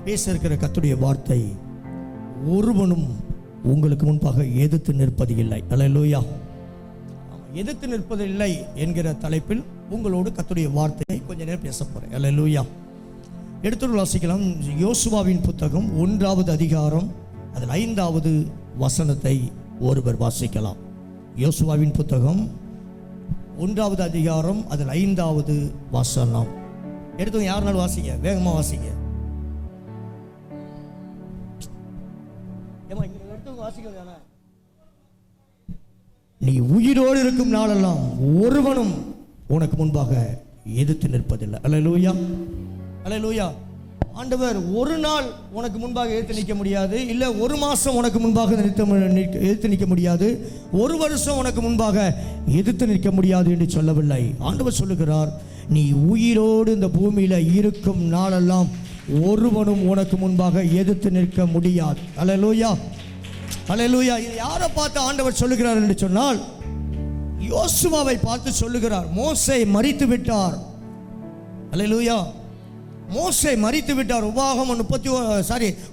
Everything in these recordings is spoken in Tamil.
பேச இருக்கிற கர்த்தருடைய வார்த்தை, ஒருவனும் உங்களுக்கு முன்பாக எதிர்த்து நிற்பது இல்லை. அல்லேலூயா. எதிர்த்து நிற்பதில்லை என்கிற தலைப்பில் உங்களோடு கர்த்தருடைய வார்த்தையை கொஞ்ச நேரம் பேச போறேன். அல்லேலூயா. எடுத்து வாசிக்கலாம். யோசுவாவின் புத்தகம் 1வது அதிகாரம் அதில் 5வது வசனத்தை ஒருவர் வாசிக்கலாம். யோசுவாவின் புத்தகம் 1வது அதிகாரம் அதில் 5வது வசனம். எடுத்து யாருனாலும் வாசிங்க, வேகமாக வாசிங்க. நீ உயிரோடு இருக்கும் நாளெல்லாம் ஒருவனும் உனக்கு முன்பாக எதிர்த்து நிற்பதில்லை. அல்லேலூயா, அல்லேலூயா. ஆண்டவர் ஒரு நாள் உனக்கு முன்பாக எதிர்த்து நிற்க முடியாது, இல்லை ஒரு மாதம் உனக்கு முன்பாக எதிர்த்து நிற்க முடியாது, ஒரு வருஷம் உனக்கு முன்பாக எதிர்த்து நிற்க முடியாது என்று சொல்லவில்லை. ஆண்டவர் சொல்லுகிறார், நீ உயிரோடு இந்த பூமியில் இருக்கும் நாளெல்லாம் ஒருவனும் உனக்கு முன்பாக எதிர்த்து நிற்க முடியாது. அல்லேலூயா, அல்லேலூயா. இது யாரை பார்த்து ஆண்டவர் சொல்லுகிறார் என்று சொன்னால், யோசுவாவை பார்த்து சொல்லுகிறார். மோசே மரித்து விட்டார். அல்லேலூயா. மோசே மரித்து விட்டார்.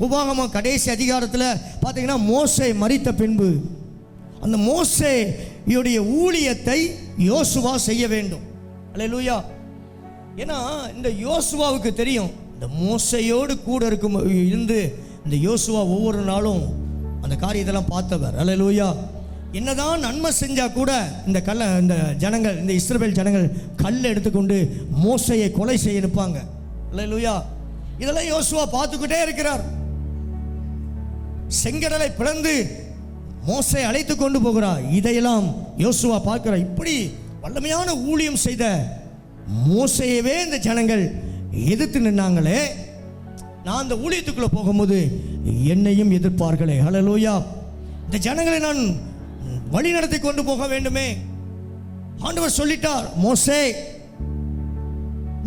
உபாகமம் கடைசி அதிகாரத்தில் பார்த்தீங்கன்னா மோசே மரித்த பின்பு அந்த மோசேயுடைய ஊழியத்தை யோசுவா செய்ய வேண்டும். அல்லேலூயா. ஏன்னா இந்த யோசுவாவுக்கு தெரியும், இந்த மோசையோடு கூட இருந்து இந்த யோசுவா ஒவ்வொரு நாளும் அந்த காரியத்தெல்லாம் பார்த்தவர். அல்லேலூயா. என்னதான் நன்மை செஞ்சா கூட இந்த ஜனங்கள், இந்த இஸ்ரவேல் ஜனங்கள் கல்லை எடுத்துக்கொண்டு மோசையை கொலை செய்ய நிற்பாங்க. அல்லேலூயா. இதெல்லாம் யோசுவா பார்த்துக்கிட்டே இருக்கிறார். செங்கடலை பிளந்து மோசை அழைத்து கொண்டு போகிறார். இதையெல்லாம் யோசுவா பார்க்கிறார். இப்படி வல்லமையான ஊழியம் செய்த மோசையவே இந்த ஜனங்கள் எதிர்த்து நின்னாங்களே, நான் அந்த ஊழியத்துக்குள்ள போகும்போது என்னையும் எதிர்ப்பார்களே. அல்லேலூயா. இந்த ஜனங்களை நான் வழி நடத்தி கொண்டு போக வேண்டுமே. ஆண்டவர் சொல்லிட்டார், மோசே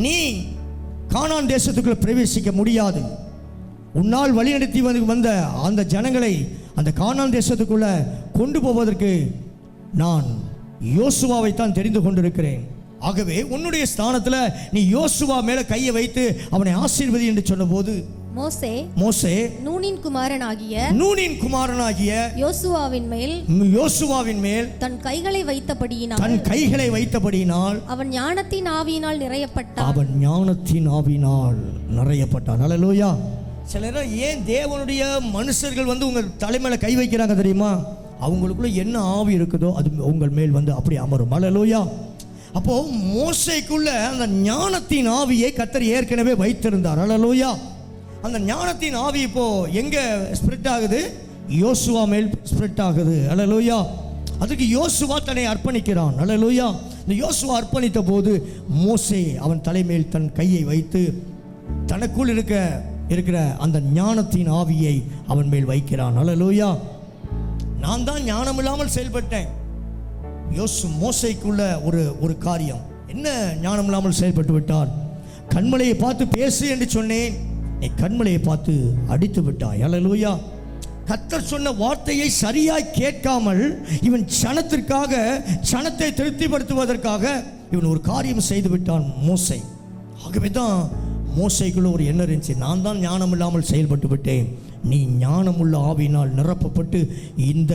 நீ கானான் தேசத்துக்குள்ள பிரவேசிக்க முடியாது. உன்னால் வழிநடத்தி வந்த அந்த ஜனங்களை அந்த கானான் தேசத்துக்குள்ள கொண்டு போவதற்கு நான் யோசுவாவை தான் தெரிந்து கொண்டிருக்கிறேன். ஆகவே உன்னுடைய ஸ்தானத்தில் நீ யோசுவா மேல கையை வைத்து அவனை ஆசீர்வதி என்று சொன்னபோது மோசே நூனின் குமாரனாகிய யோசுவாவின் மேல் தன் கைகளை வைத்தபடியினால் அவன் ஞானத்தின் ஆவியினால் நிறையப்பட்டான். அல்லேலூயா. சில நேரம் ஏன் தேவனுடைய மனுஷர்கள் உங்க தலைமையில கை வைக்கிறாங்க தெரியுமா? அவங்களுக்குள்ள என்ன ஆவி இருக்குதோ அது உங்கள் மேல் அப்படி அமரும். அல்லேலூயா. அப்போ மோசேக்குள்ள அந்த ஞானத்தின் ஆவியை கர்த்தர் ஏற்கனவே வைத்திருந்தார். அல்லேலூயா. அந்த ஞானத்தின் ஆவி இப்போ எங்க ஸ்பிரிட் ஆகுது? யோசுவா மேல் ஸ்பிரிட் ஆகுது. அல்லேலூயா. அதுக்கு யோசுவா தன்னை அர்ப்பணிக்கிறான். அல்லேலூயா. இந்த யோசுவா அர்ப்பணித்த போது மோசே அவன் தலைமேல் தன் கையை வைத்து தனக்குள் இருக்கிற அந்த ஞானத்தின் ஆவியை அவன் மேல் வைக்கிறான். அல்லேலூயா. நான் தான் ஞானம் இல்லாமல் செயல்பட்டேன். மோசைக்குள்ள ஒரு காரியம் என்ன? ஞானம் இல்லாமல் செயல்பட்டு விட்டான். கண்மலையை பார்த்து பேசு என்று சொன்னேன், நீ கண்மலையை பார்த்து அடித்து விட்டாய். அல்லேலூயா. கர்த்தர் சொன்ன வார்த்தையை சரியாய் கேட்காமல் இவன் சனத்தை திருப்திப்படுத்துவதற்காக இவன் ஒரு காரியம் செய்து விட்டான் மோசை. ஆகவே தான் மோசைக்குள்ள ஒரு எண்ணம் இருந்துச்சு, நான் தான் ஞானம் இல்லாமல் செயல்பட்டு விட்டேன், நீ ஞானமுள்ள ஆவியினால் நிரப்பப்பட்டு இந்த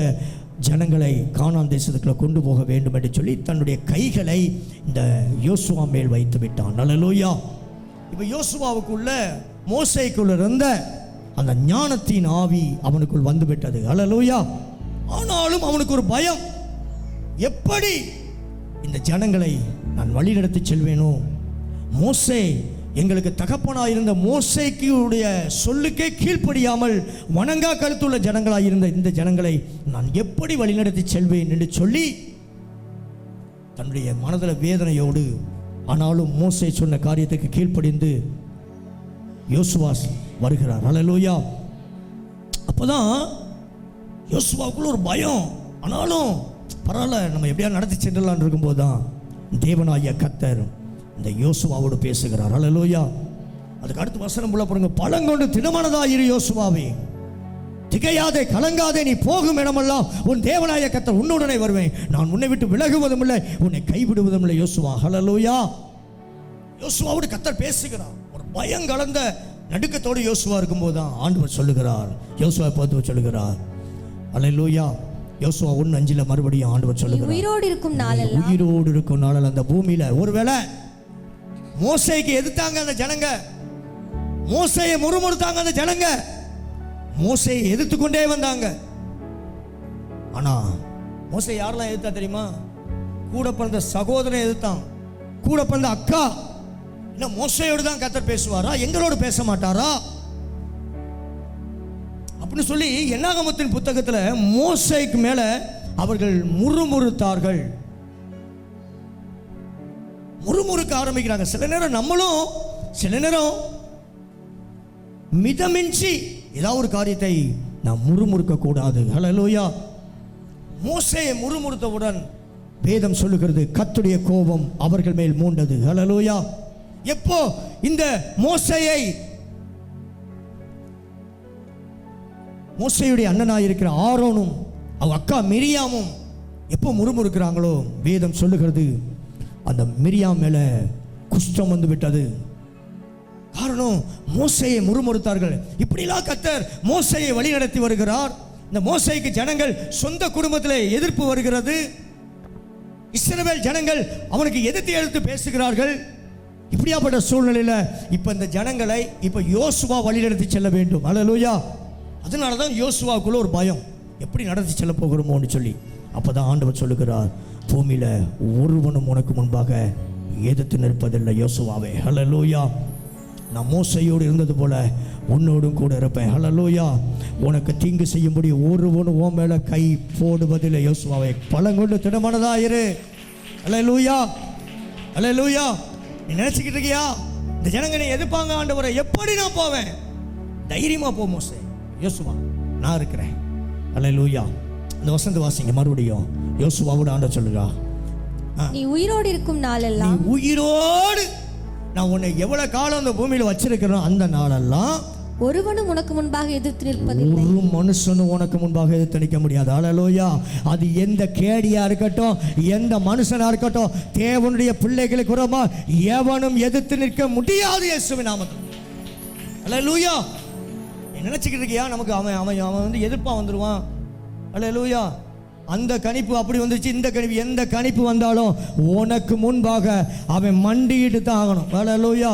ஜனங்களை கானான் தேசத்துக்குள்ள கொண்டு போக வேண்டும் என்று சொல்லி தன்னுடைய கைகளை இந்த யோசுவா மேல் வைத்து விட்டான். அல்லேலூயா. இப்ப யோசுவாவுக்குள்ள மோசேக்குள்ள இருந்த அந்த ஞானத்தின் ஆவி அவனுக்குள் வந்து விட்டது. அல்லேலூயா. ஆனாலும் அவனுக்கு ஒரு பயம், எப்படி இந்த ஜனங்களை நான் வழி நடத்தி செல்வேனோ? மோசே எங்களுக்கு தகப்பனாக இருந்த மோசேக்குடைய சொல்லுக்கே கீழ்ப்படியாமல் வணங்கா கருத்துள்ள ஜனங்களாக இருந்த இந்த ஜனங்களை நான் எப்படி வழிநடத்தி செல்வேன் என்று சொல்லி தன்னுடைய மனதில் வேதனையோடு, ஆனாலும் மோசே சொன்ன காரியத்துக்கு கீழ்ப்படிந்து யோசுவா வருகிறார். அல்லேலூயா. அப்போதான் யோசுவாவுக்குள்ள ஒரு பயம், ஆனாலும் பரவாயில்ல நம்ம எப்படியா நடத்தி சென்றலான் இருக்கும்போது தான் தேவனாகிய கர்த்தர் இந்த யோசுவாவோடு பேசுகிறார். அல்லேலூயா. அதுக்கு அடுத்த வசனம் உள்ள பாருங்க. பழங்கொண்டு திடமனதாயிரு யோசுவாவே, திகையாதே கலங்காதே, நீ போகும் இடமெல்லாம் உன் தேவனாய கர்த்தர் உன்னுடனே வருவேன், நான் உன்னை விட்டு விலகுவதும் இல்லை, உன்னை கைவிடுவதும் இல்லை. யோசுவா. அல்லேலூயா. யோசுவாவோடு கர்த்தர் பேசுகிறார். ஒரு பயம் கலந்த நடுக்கத்தோடு யோசுவா இருக்கும்போது தான் ஆண்டவர் சொல்லுகிறார், யோசுவா பார்த்து சொல்லுகிறார், அல்லேலூயா. யோசுவா 1:5 மறுபடியும் ஆண்டவர் சொல்லுகிறார், உயிரோடு இருக்கும் நாளில் அந்த பூமியில ஒருவேளை மோசேக்கு எதிர்த்தாங்க அந்த ஜனங்க, மோசேயை முறுமுறுத்தாங்க அந்த ஜனங்க, மோசேயை எதிர்த்து கொண்டே வந்தாங்க. ஆனா மோசே யாரெல்லாம் எதிர்த்தா தெரியுமா? கூட பிறந்த சகோதரன் எதிர்த்தான், கூட பிறந்த அக்கா. இன்னும் மோசையோடு தான் கர்த்தர் பேசுவாரா, எங்களோடு பேச மாட்டாரா அப்படின்னு சொல்லி என்னாகமத்தின் புத்தகத்தில் மோசேக்கு மேல அவர்கள் முறுமுறுத்தார்கள், முறுமுறுக்க ஆரம்பிக்கிறாங்க. சில நேரம் நம்மளும் சில நேரம் மிதமின்றி ஏதாவது ஒரு காரியத்தை நாம் முறுமுறுக்க கூடாது. ஹல்லேலூயா. மோசேயை முறுமுறுத்தவுடன் வேதம் சொல்லுகிறது, கர்த்தருடைய கோபம் அவர்கள் மேல் மூண்டது. ஹல்லேலூயா. எப்போ இந்த மோசேயுடைய அண்ணனாயிருக்கிற ஆரோனும் அவங்க அக்கா மிரியாமும் எப்போ முறுமுறுக்கிறாங்களோ வேதம் சொல்லுகிறது, அந்த மிரியாம் மேல குஷ்டம் வந்து விட்டது. காரணம் மோசேயை முறுமுறுத்தார்கள். இப்படிலாம் கர்த்தர் மோசேயை வழிநடத்தி வருகிறார். இந்த மோசேக்கு ஜனங்கள் சொந்த குடும்பத்திலே எதிர்ப்பு வருகிறது. இஸ்ரவேல் ஜனங்கள் அவனுக்கு எதிர்த்து பேசுகிறார்கள். இப்படியாப்பட்ட சூழ்நிலையில் இப்ப இந்த ஜனங்களை இப்ப யோசுவா வழிநடத்தி செல்ல வேண்டும். அல்லேலூயா. அதனாலதான் யோசுவாவுக்குள்ள ஒரு பயம், எப்படி நடத்தி செல்ல போகிறோமோன்னு சொல்லி. அப்பதான் ஆண்டவர் சொல்லுகிறார், பூமியில ஒருவனும் உனக்கு முன்பாக எதிர்த்து நிற்பதில்லை யோசுவாவே. அல்லேலூயா. நான் மோசையோடு இருந்தது போல உன்னோடும் கூட இருப்பேன். அல்லேலூயா. உனக்கு தீங்கு செய்யும்படி ஒருவனும் உன் மேல கை போடுவதில்லை யோசுவாவே. பலங்கொண்டு திடமானதாயிரு. அல்லேலூயா. அல்லேலூயா. நீ நினைச்சுக்கிட்டு இருக்கியா இந்த ஜனங்க நீ எதிர்ப்பாங்க ஆண்டவரை, எப்படி நான் போவேன்? தைரியமா போ மோசே, யோசுவா நான் இருக்கிறேன். அல்லேலூயா. இந்த வசந்த வாசிங்க மறுபடியும். யோசுவாவோட ஆண்டவர் சொல்லுறா, நீ உயிரோடு இருக்கும் நாளெல்லாம், உயிரோடு நான் உன்னை எவ்வளவு காலம் அந்த பூமியில வச்சிருக்கிறோம் அந்த நாளெல்லாம் ஒருவனும் உனக்கு முன்பாக எதிர்த்து நிற்பதில்லை. ஒரு மனுஷனும் உனக்கு முன்பாக எதிர்த்து நிற்க முடியாது. அல்லேலூயா. அது எந்த கேடியா இருக்கட்டும், எந்த மனுஷனா இருக்கட்டும், தேவனுடைய பிள்ளைகளுக்கு விரோதமா எவனும் எதிர்த்து நிற்க முடியாது இயேசுவின் நாமத்தில். அல்லேலூயா. நீ நினைச்சுக்கிட்டு இருக்கியா நமக்கு அவன் அவன் அவன் வந்து எதிர்ப்பா வந்துடுவான்? அல்லேலூயா. அந்த கணிப்பு அப்படி வந்துச்சு, இந்த கணிப்பு எந்த கணிப்பு வந்தாலும் உனக்கு முன்பாக அவன் மண்டிட்டு தான் ஆகணும். அல்லேலூயா.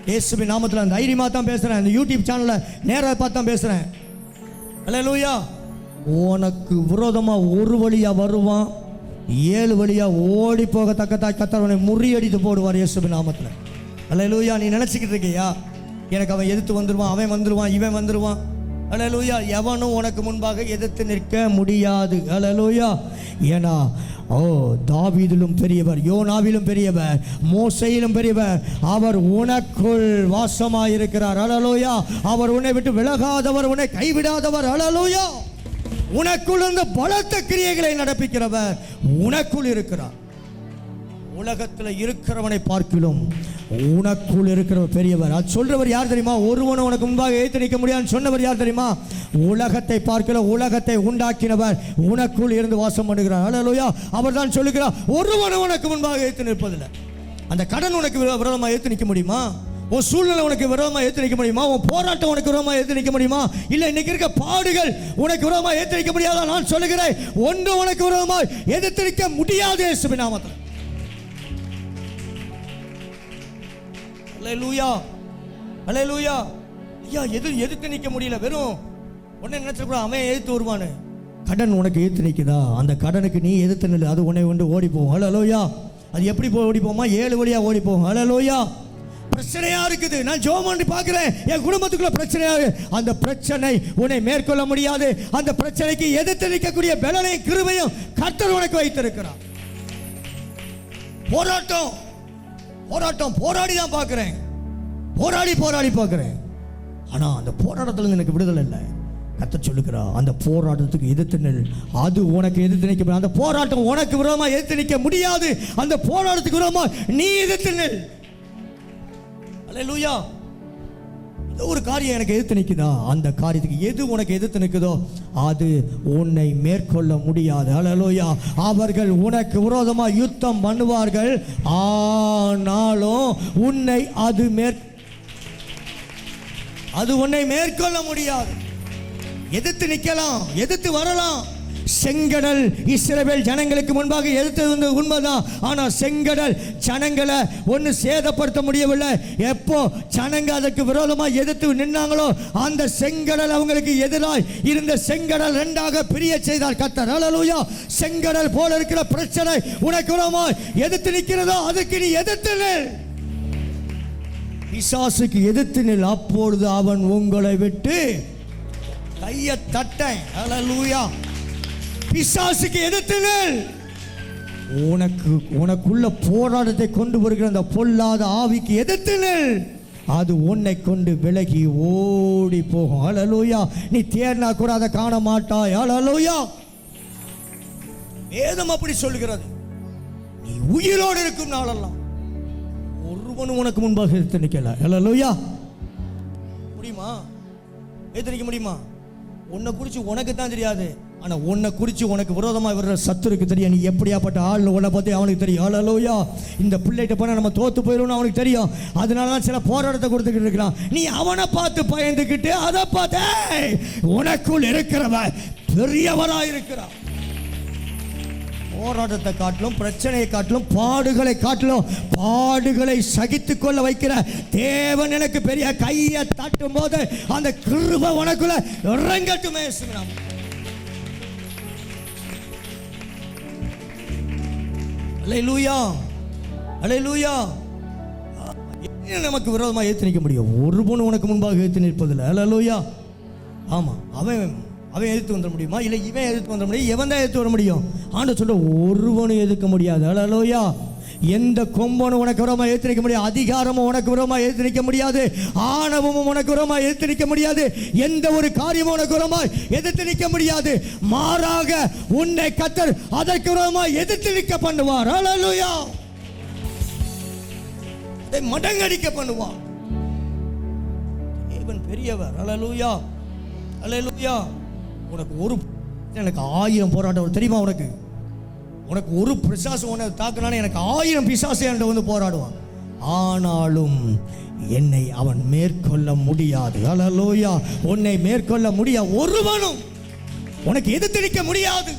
இயேசுவின் நாமத்தில் தைரியமாக தான் பேசுகிறேன். இந்த யூடியூப் சேனலில் நேராக பார்த்து தான் பேசுகிறேன். அல்லேலூயா. உனக்கு விரோதமாக ஒரு வழியாக வருவான், 7 வழியாக ஓடி போகத்தக்கதாய் கர்த்தர் அவனை முறியடித்து போடுவார் இயேசுவின் நாமத்தில். அல்லேலூயா. நீ நினச்சிக்கிட்டு இருக்கியா எனக்கு அவன் எதிர்த்து வந்துடுவான், அவன் வந்துடுவான், இவன் வந்துடுவான்? அல்லேலூயா. எவனும் உனக்கு முன்பாக எதிர்த்து நிற்க முடியாது. அல்லேலூயா. ஏன்னா தாவீதிலும் பெரியவர், யோனாவிலும் பெரியவர், மோசேயிலும் பெரியவர், அவர் உனக்குள் வாசமாயிருக்கிறார். அல்லேலூயா. அவர் உன்னை விட்டு விலகாதவர், உன்னை கைவிடாதவர். அல்லேலூயா. உனக்குள் இந்த பலத்த கிரியைகளை நடப்பிக்கிறவர் உனக்குள் இருக்கிறார். உலகத்தில் இருக்கிறவனை பார்க்கிலும் உனக்குள் இருக்கிறவர் பெரியவர். அது சொல்றவர் யார் தெரியுமா? ஒருவனும் உனக்கு முன்பாக எதிர்த்து நிற்க முடியாதுன்னு சொன்னவர் யார் தெரியுமா? உலகத்தை பார்க்கல, உலகத்தை உண்டாக்கினவர் உனக்குள் இருந்து வாசம் பண்ணுகிறார். அல்லேலூயா. அவர் தான் சொல்லுகிறார், ஒருவனும் உனக்கு முன்பாக எதிர்த்து நிற்பதில்லை. அந்த கடன் உனக்கு விரோதமாக எதிர்த்து நிற்க முடியுமா? உன் சூழ்நிலை உனக்கு விரோதமாக எதிர்த்து நிற்க முடியுமா? உன் போராட்டம் உனக்கு விரோதமாக எதிர்த்து நிற்க முடியுமா? இல்லை இன்னைக்கு இருக்க பாடுகள் உனக்கு விரோதமாக எதிர்த்து நிற்க முடியாதா? நான் சொல்லுகிறேன், ஒன்று உனக்கு விரோதமாக எதிர்த்து நிற்க முடியாது இயேசுவின் நாமத்தில். அல்லேலூயா. அல்லேலூயா. ஐயா எதிர்த்து நிற்க முடியல, வெறும் உடனே நினைச்சிருக்கா அவன் எதிர்த்து வருவானு. கடன் உனக்கு எதிர்த்து நிற்குதா? அந்த கடனுக்கு நீ எதிர்த்து நில்லு, அது உன்னை கொண்டு ஓடி போகும். அல்லேலூயா. அது எப்படி ஓடி போகுமா? 7 வழியா ஓடி போகும். அல்லேலூயா. பிரச்சனையா இருக்குது, நான் ஜெபம் பண்ணி பார்க்கிறேன், என் குடும்பத்துக்குள்ள பிரச்சனையா, அந்த பிரச்சனை உன்னை மேற்கொள்ள முடியாது. அந்த பிரச்சனைக்கு எதிர்த்து நிற்கக்கூடிய பலனையும் கிருபையும் கர்த்தர் உனக்கு வைத்திருக்கிறார். போராட்டம் போராட்டம் போராடி தான் பார்க்கிறேன், போராடி பார்க்கிறேன். ஆனா அந்த போராட்டத்துல எனக்கு விடுதலை இல்லை. கர்த்தர் சொல்லுகிறார், அந்த போராட்டத்துக்கு எதிர்த்து நில், அது உனக்கு எதிர்த்து நிற்க முடியாது. அந்த போராட்டம் உனக்கு விரோதமாக எதிர்த்து நிற்க முடியாது. அந்த போராட்டத்துக்கு விரோதமாக நீ எதிர்த்து நில். அல்லேலூயா. ஒரு காரியம் எனக்கு எதிர்த்து நிற்குதா, அந்த காரியத்துக்கு எது உனக்கு எதிர்த்து நிற்குதோ அது உன்னை மேற்கொள்ள முடியாது. அல்லேலூயா. அவர்கள் உனக்கு விரோதமாக யுத்தம் பண்ணுவார்கள், ஆனாலும் உன்னை அது அது உன்னை மேற்கொள்ள முடியாது. எதிர்த்து நிற்கலாம், எதிர்த்து வரலாம். செங்கடல் இஸ்ரவேல் ஜனங்களுக்கு முன்பாக எதிர்த்தது உண்மைதான். ஆனால் செங்கடல் ஜனங்களை ஒன்று சேதப்படுத்த முடியவில்லை. எப்போ ஜனங்க அதற்கு விரோதமாக எதிர்த்து நின்னாங்களோ அந்த செங்கடல் அவங்களுக்கு எதிராய் இருந்த செங்கடல் ரெண்டாக பிரிய செய்தார் கர்த்தர். ஹல்லேலூயா. செங்கடல் போல இருக்கிற பிரச்சனை உனக்கு விரோதமாய் எதிர்த்து நிற்கிறதோ அதுக்கு நீ எதிர்த்து நில். பிசாசுக்கு எதிர்த்து நில், அப்பொழுது அவன் உங்களை விட்டு கையை தட்ட. ஹல்லேலூயா. பிசாசுக்கு எதிர்த்து நில். உனக்குள்ள போராட்டத்தை கொண்டு வருகிற அந்த பொல்லாத ஆவிக்கு எதிர்த்து நில். அது உன்னை கொண்டு விலகி ஓடி போகும். ஹல்லேலூயா. நீ தேடினா கூட அதை காண மாட்டாய். ஹல்லேலூயா. வேதம் அப்படி சொல்கிறது. நீ உயிரோடு இருக்கும் நாளெல்லாம் ஒருவனும் உனக்கு முன்பாக எதிர்த்து நிற்கல. ஹல்லேலூயா. முடியுமா? எதிர்த்து நிற்க முடியுமா? உன்னை குறித்து உனக்கு தான் தெரியாது, ஆனால் உன்னை குறித்து உனக்கு விரோதமாக வர்ற சத்துருக்கு தெரியும். நீ எப்படியாப்பட்ட ஆள் உன்னை பற்றி அவனுக்கு தெரியும். ஹல்லேலூயா. இந்த பிள்ளைகிட்ட போனால் நம்ம தோற்று போயிடும்னு அவனுக்கு தெரியும். அதனால தான் சில போராட்டத்தை கொடுத்துக்கிட்டு இருக்கிறான். நீ அவனை பார்த்து பயந்துக்கிட்டு அதை பார்த்து உனக்குள் இருக்கிறவன் பெரியவராக இருக்கிறான். போராட்டத்தை காட்டிலும் பிரச்சனையை காட்டிலும் பாடுகளை காட்டிலும் பாடுகளை சகித்து கொள்ள வைக்கிற தேவன் எனக்கு பெரிய. கையை தட்டும் போது அந்த கிருபை உனக்குள்ள இறங்கட்டுமே. அல்லேலூயா. அல்லேலூயா. என்ன நமக்கு விரோதமாக ஏற்று நிற்க முடியும்? ஒருவனும் உனக்கு முன்பாக ஏற்று நிற்பதில்லை. அல்லேலூயா. ஆமாம், அவன் எதிர்த்து வந்துட முடியுமா? இல்லை இவன் எதிர்த்து வந்துட முடியும்? எவன் தான் எதிர்த்து வர முடியும்? ஆண்டவர் சொல்ற ஒருவனும் எதிர்க்க முடியாது. ஹல்லேலூயா. எந்த கொம்பனும் உனக்கு விரோதமாக எதிர்த்து நிற்க முடியாது. அதிகாரமும் உனக்கு விரோதமாக எதிர்த்து நிற்க முடியாது. ஆணவமும் உனக்கு விரோதமாக எதிர்த்து நிற்க முடியாது. எந்த ஒரு காரியமும் உனக்கு விரோதமாக எதிர்த்து நிற்க முடியாது. மாறாக உன்னை கர்த்தர் அதற்கு விரோதமாக எதிர்த்து நிற்க பண்ணுவார். ஹல்லேலூயா. அதை மடங்கடிக்க பண்ணுவார். தேவன் பெரியவர். ஹல்லேலூயா. ஹல்லேலூயா. உனக்கு எனக்கு 1000 போராட்டம் தெரியுமா? உனக்கு ஒரு பிசாசு உன்னை தாக்குனானே எனக்கு 1000 பிசாசு என்கிட்ட வந்து போராடுவான். ஆனாலும் என்னை அவன் மேற்கொள்ள முடியாது. ஹல்லேலூயா. உன்னை மேற்கொள்ள முடியாது. ஒருவனும் உனக்கு எதிர்த்து நிற்க முடியாது.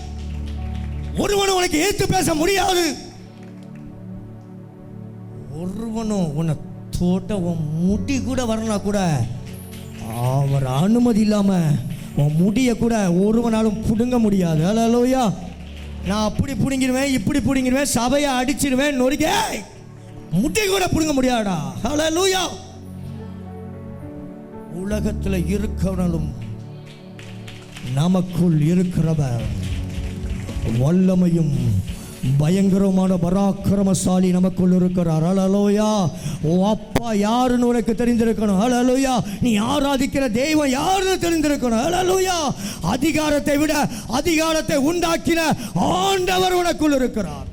ஒருவனும் உனக்கு எதிர்த்து பேச முடியாது. ஒருவனும் உன்னை தோட்ட உன் முடி கூட வரலாம் கூட அவர் அனுமதி இல்லாம உன் முடிய கூட ஒருவனாலும் புடுங்க முடியாது. ஹல்லேலூயா. நான் அப்படி புடுங்கிடுவேன், இப்படி புடுங்கிடுவேன், சபையை அடிச்சிடுவேன், நொறுக்க முடி கூட புடுங்க முடியாதா. ஹல்லேலூயா. உலகத்தில் இருக்கிறவனும் நமக்குள் இருக்கிறவர் வல்லமையும் பயங்கரமான பராக்கிரமசாலி நமக்குள் இருக்கிறார். ஹல்லேலூயா. ஓ அப்பா யாருன்னு உனக்கு தெரிந்திருக்கணும். ஹல்லேலூயா. நீ ஆராதிக்கிற தெய்வம் யாருன்னு தெரிந்திருக்கணும். ஹல்லேலூயா. அதிகாரத்தை விட அதிகாரத்தை உண்டாக்கின ஆண்டவர் உனக்குள் இருக்கிறார்.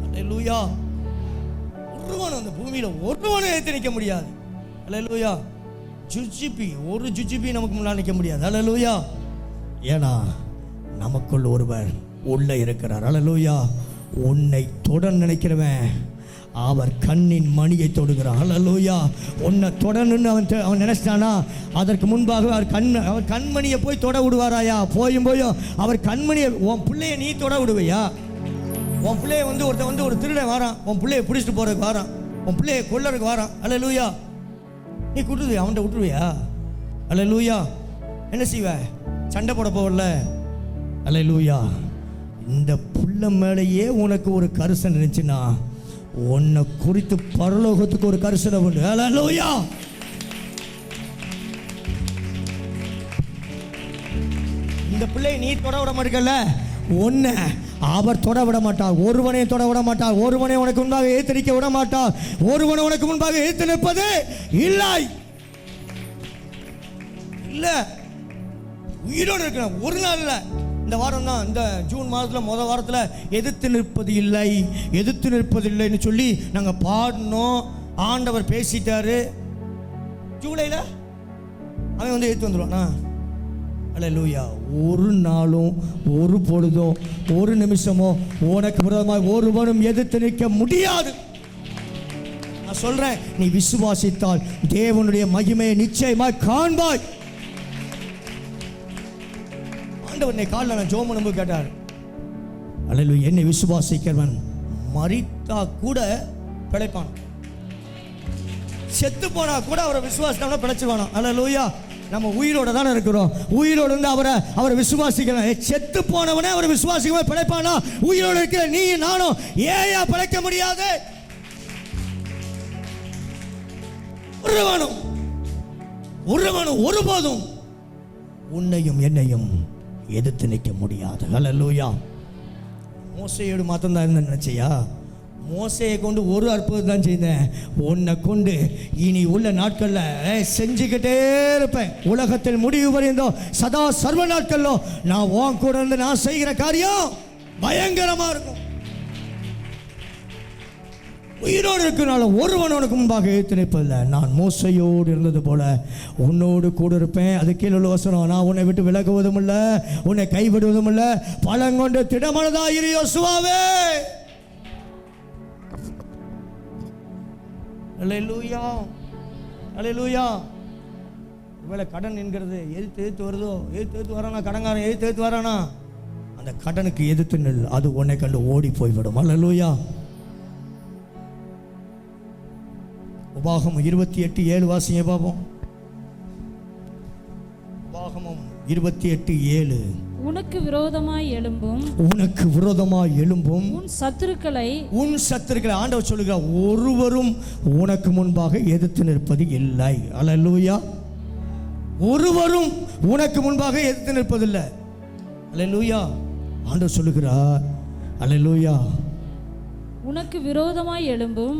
ஹல்லேலூயா. ஒருவன் அந்த பூமியில ஒருவனை எதிர்த்து நிற்க முடியாது. ஹல்லேலூயா. ஒரு ஜுஜிபி நமக்கு முன்னால் நிற்க முடியாது. ஹல்லேலூயா. ஏன்னா நமக்குள் ஒருவர் உள்ள இருக்கிறார். ஹல்லேலூயா. உன்னை தொட நினைக்கிறவன் அவர் கண்ணின் மணியை தொடுகிறான். ஹல்லேலூயா. உன்னை தொடணுன்னு அவன் நினைச்சிட்டானா அதற்கு முன்பாக அவர் கண்மணியை போய் தொட விடுவாராயா? போயும் அவர் கண்மணியை உன் பிள்ளைய நீ தொட விடுவையா? உன் பிள்ளைய ஒருத்தன் ஒரு திருடன் வாரான், உன் பிள்ளைய பிடிச்சிட்டு போறதுக்கு வாரான், உன் பிள்ளைய கொல்லறதுக்கு வாரான். ஹல்லேலூயா. நீ கொடுத்து அவன்கிட்ட விட்டுருவியா? ஹல்லேலூயா. என்ன செய்வ? சண்டை போட போகல. ஹல்லேலூயா. இந்த புள்ள மேலேயே உனக்கு ஒரு கரிசனை இருந்துச்சுன்னா உன்னை குறித்து பரலோகத்துக்கு ஒரு கரிசனை உண்டு. ஹல்லேலூயா. இந்த பிள்ளை நீ தொட விட மாட்டேங்கல, உன்னை அவர் தொட விட மாட்டார். ஒருவனையும் தொட விட மாட்டார். ஒருவனை உனக்கு முன்பாக ஏத்து நிற்க விட மாட்டார். ஒருவனை உனக்கு முன்பாக ஏத்து நிற்பது இல்லை. இல்லை, உயிரோடு இருக்கிற ஒரு நாள் இல்லை. இந்த வாரம் தான், இந்த ஜூன் மாதத்தில் முதல் வாரத்தில் எதிர்த்து நிற்பது இல்லை, எதிர்த்து நிற்பதில்லைன்னு சொல்லி நாங்கள் பாடினோம். ஆண்டவர் பேசிட்டாரு. ஜூலையில் அவன் எதிர்த்து வந்துடுவானா? ஹல்லேலூயா. ஒரு நாளும் ஒரு பொழுதும் ஒரு நிமிஷமோ உனக்கு விரோதமாக ஒருவனும் எதிர்த்து நிற்க முடியாது. நான் சொல்றேன், நீ விசுவாசித்தால் தேவனுடைய மகிமையை நிச்சயமாய் காண்பாய். ஆண்டவர் காலைல நான் ஜெபம் பண்ணும்போது கேட்டார், அல்லேலூயா, என்னை விசுவாசிக்கிறவன் மரித்தா கூட பிழைப்பான், செத்து போனா கூட அவரை விசுவாசித்தவன பிழைச்சுவானா. அல்லேலூயா. நம்ம உயிரோட தானே இருக்கிறோம், உயிரோடு இருந்து அவரை விசுவாசிக்கணும். செத்து போனவனே அவரை விசுவாசிக்க பிழைப்பானா? உயிரோடு இருக்கிற நீ நானும் ஏயா பிழைக்க முடியாது? ஒருவனும் ஒருபோதும் உன்னையும் என்னையும் எதிர்த்து நிற்க முடியாது. அல்லேலூயா. மோசையோடு மாத்திரம் தான் இருந்தேன் நினைச்சியா? மோசையை கொண்டு ஒரு அற்புதம் தான் செய்தேன். உன்னை கொண்டு இனி உள்ள நாட்களில் செஞ்சுக்கிட்டே இருப்பேன். உலகத்தில் முடிவு வரைந்தோம் சதா சர்வ நாட்களோ நான் உன் கூட இருந்து நான் செய்கிற காரியம் பயங்கரமா இருக்கும். உயிரோடு இருக்கிறனால ஒருவன் உனக்கு முன்பாக எழுத்து நிற்பதில்லை. நான் மோசையோடு இருந்தது போல உன்னோடு கூட இருப்பேன். அது கீழே உள்ள வசனம், நான் உன்னை விட்டு விலகுவதும் இல்லை, உன்னை கைவிடுவதும் இல்லை, பழங்கொண்டு திடமனதா இரு யோசுவாவே. அல்லேலூயா, அல்லேலூயா. ஒருவேளை கடன் என்கிறது எதிர்த்து வருதோ, எதிர்த்து வரானா, கடன்காரன் எதிர்த்து வரானா, அந்த கடனுக்கு எதிர்த்து நில், அது உன்னை கண்டு ஓடி போய்விடும். அல்லேலூயா. உபாகமம் 28:7 வாசிங்க பாப்போம். உபாகமம் 28:7. உனக்கு விரோதமாய் எழும்பும் உன் சத்துருக்களை ஆண்டவர் சொல்லுகிறார், ஒருவரும் உனக்கு முன்பாக எதிர்த்து நிற்பது இல்லை. அல்லேலூயா. ஒருவரும் உனக்கு முன்பாக எதிர்த்து நிற்பதில்லை. அல்லேலூயா. ஆண்டவர் சொல்லுகிறார், அல்லேலூயா, உனக்கு விரோதமாய் எழும்பும்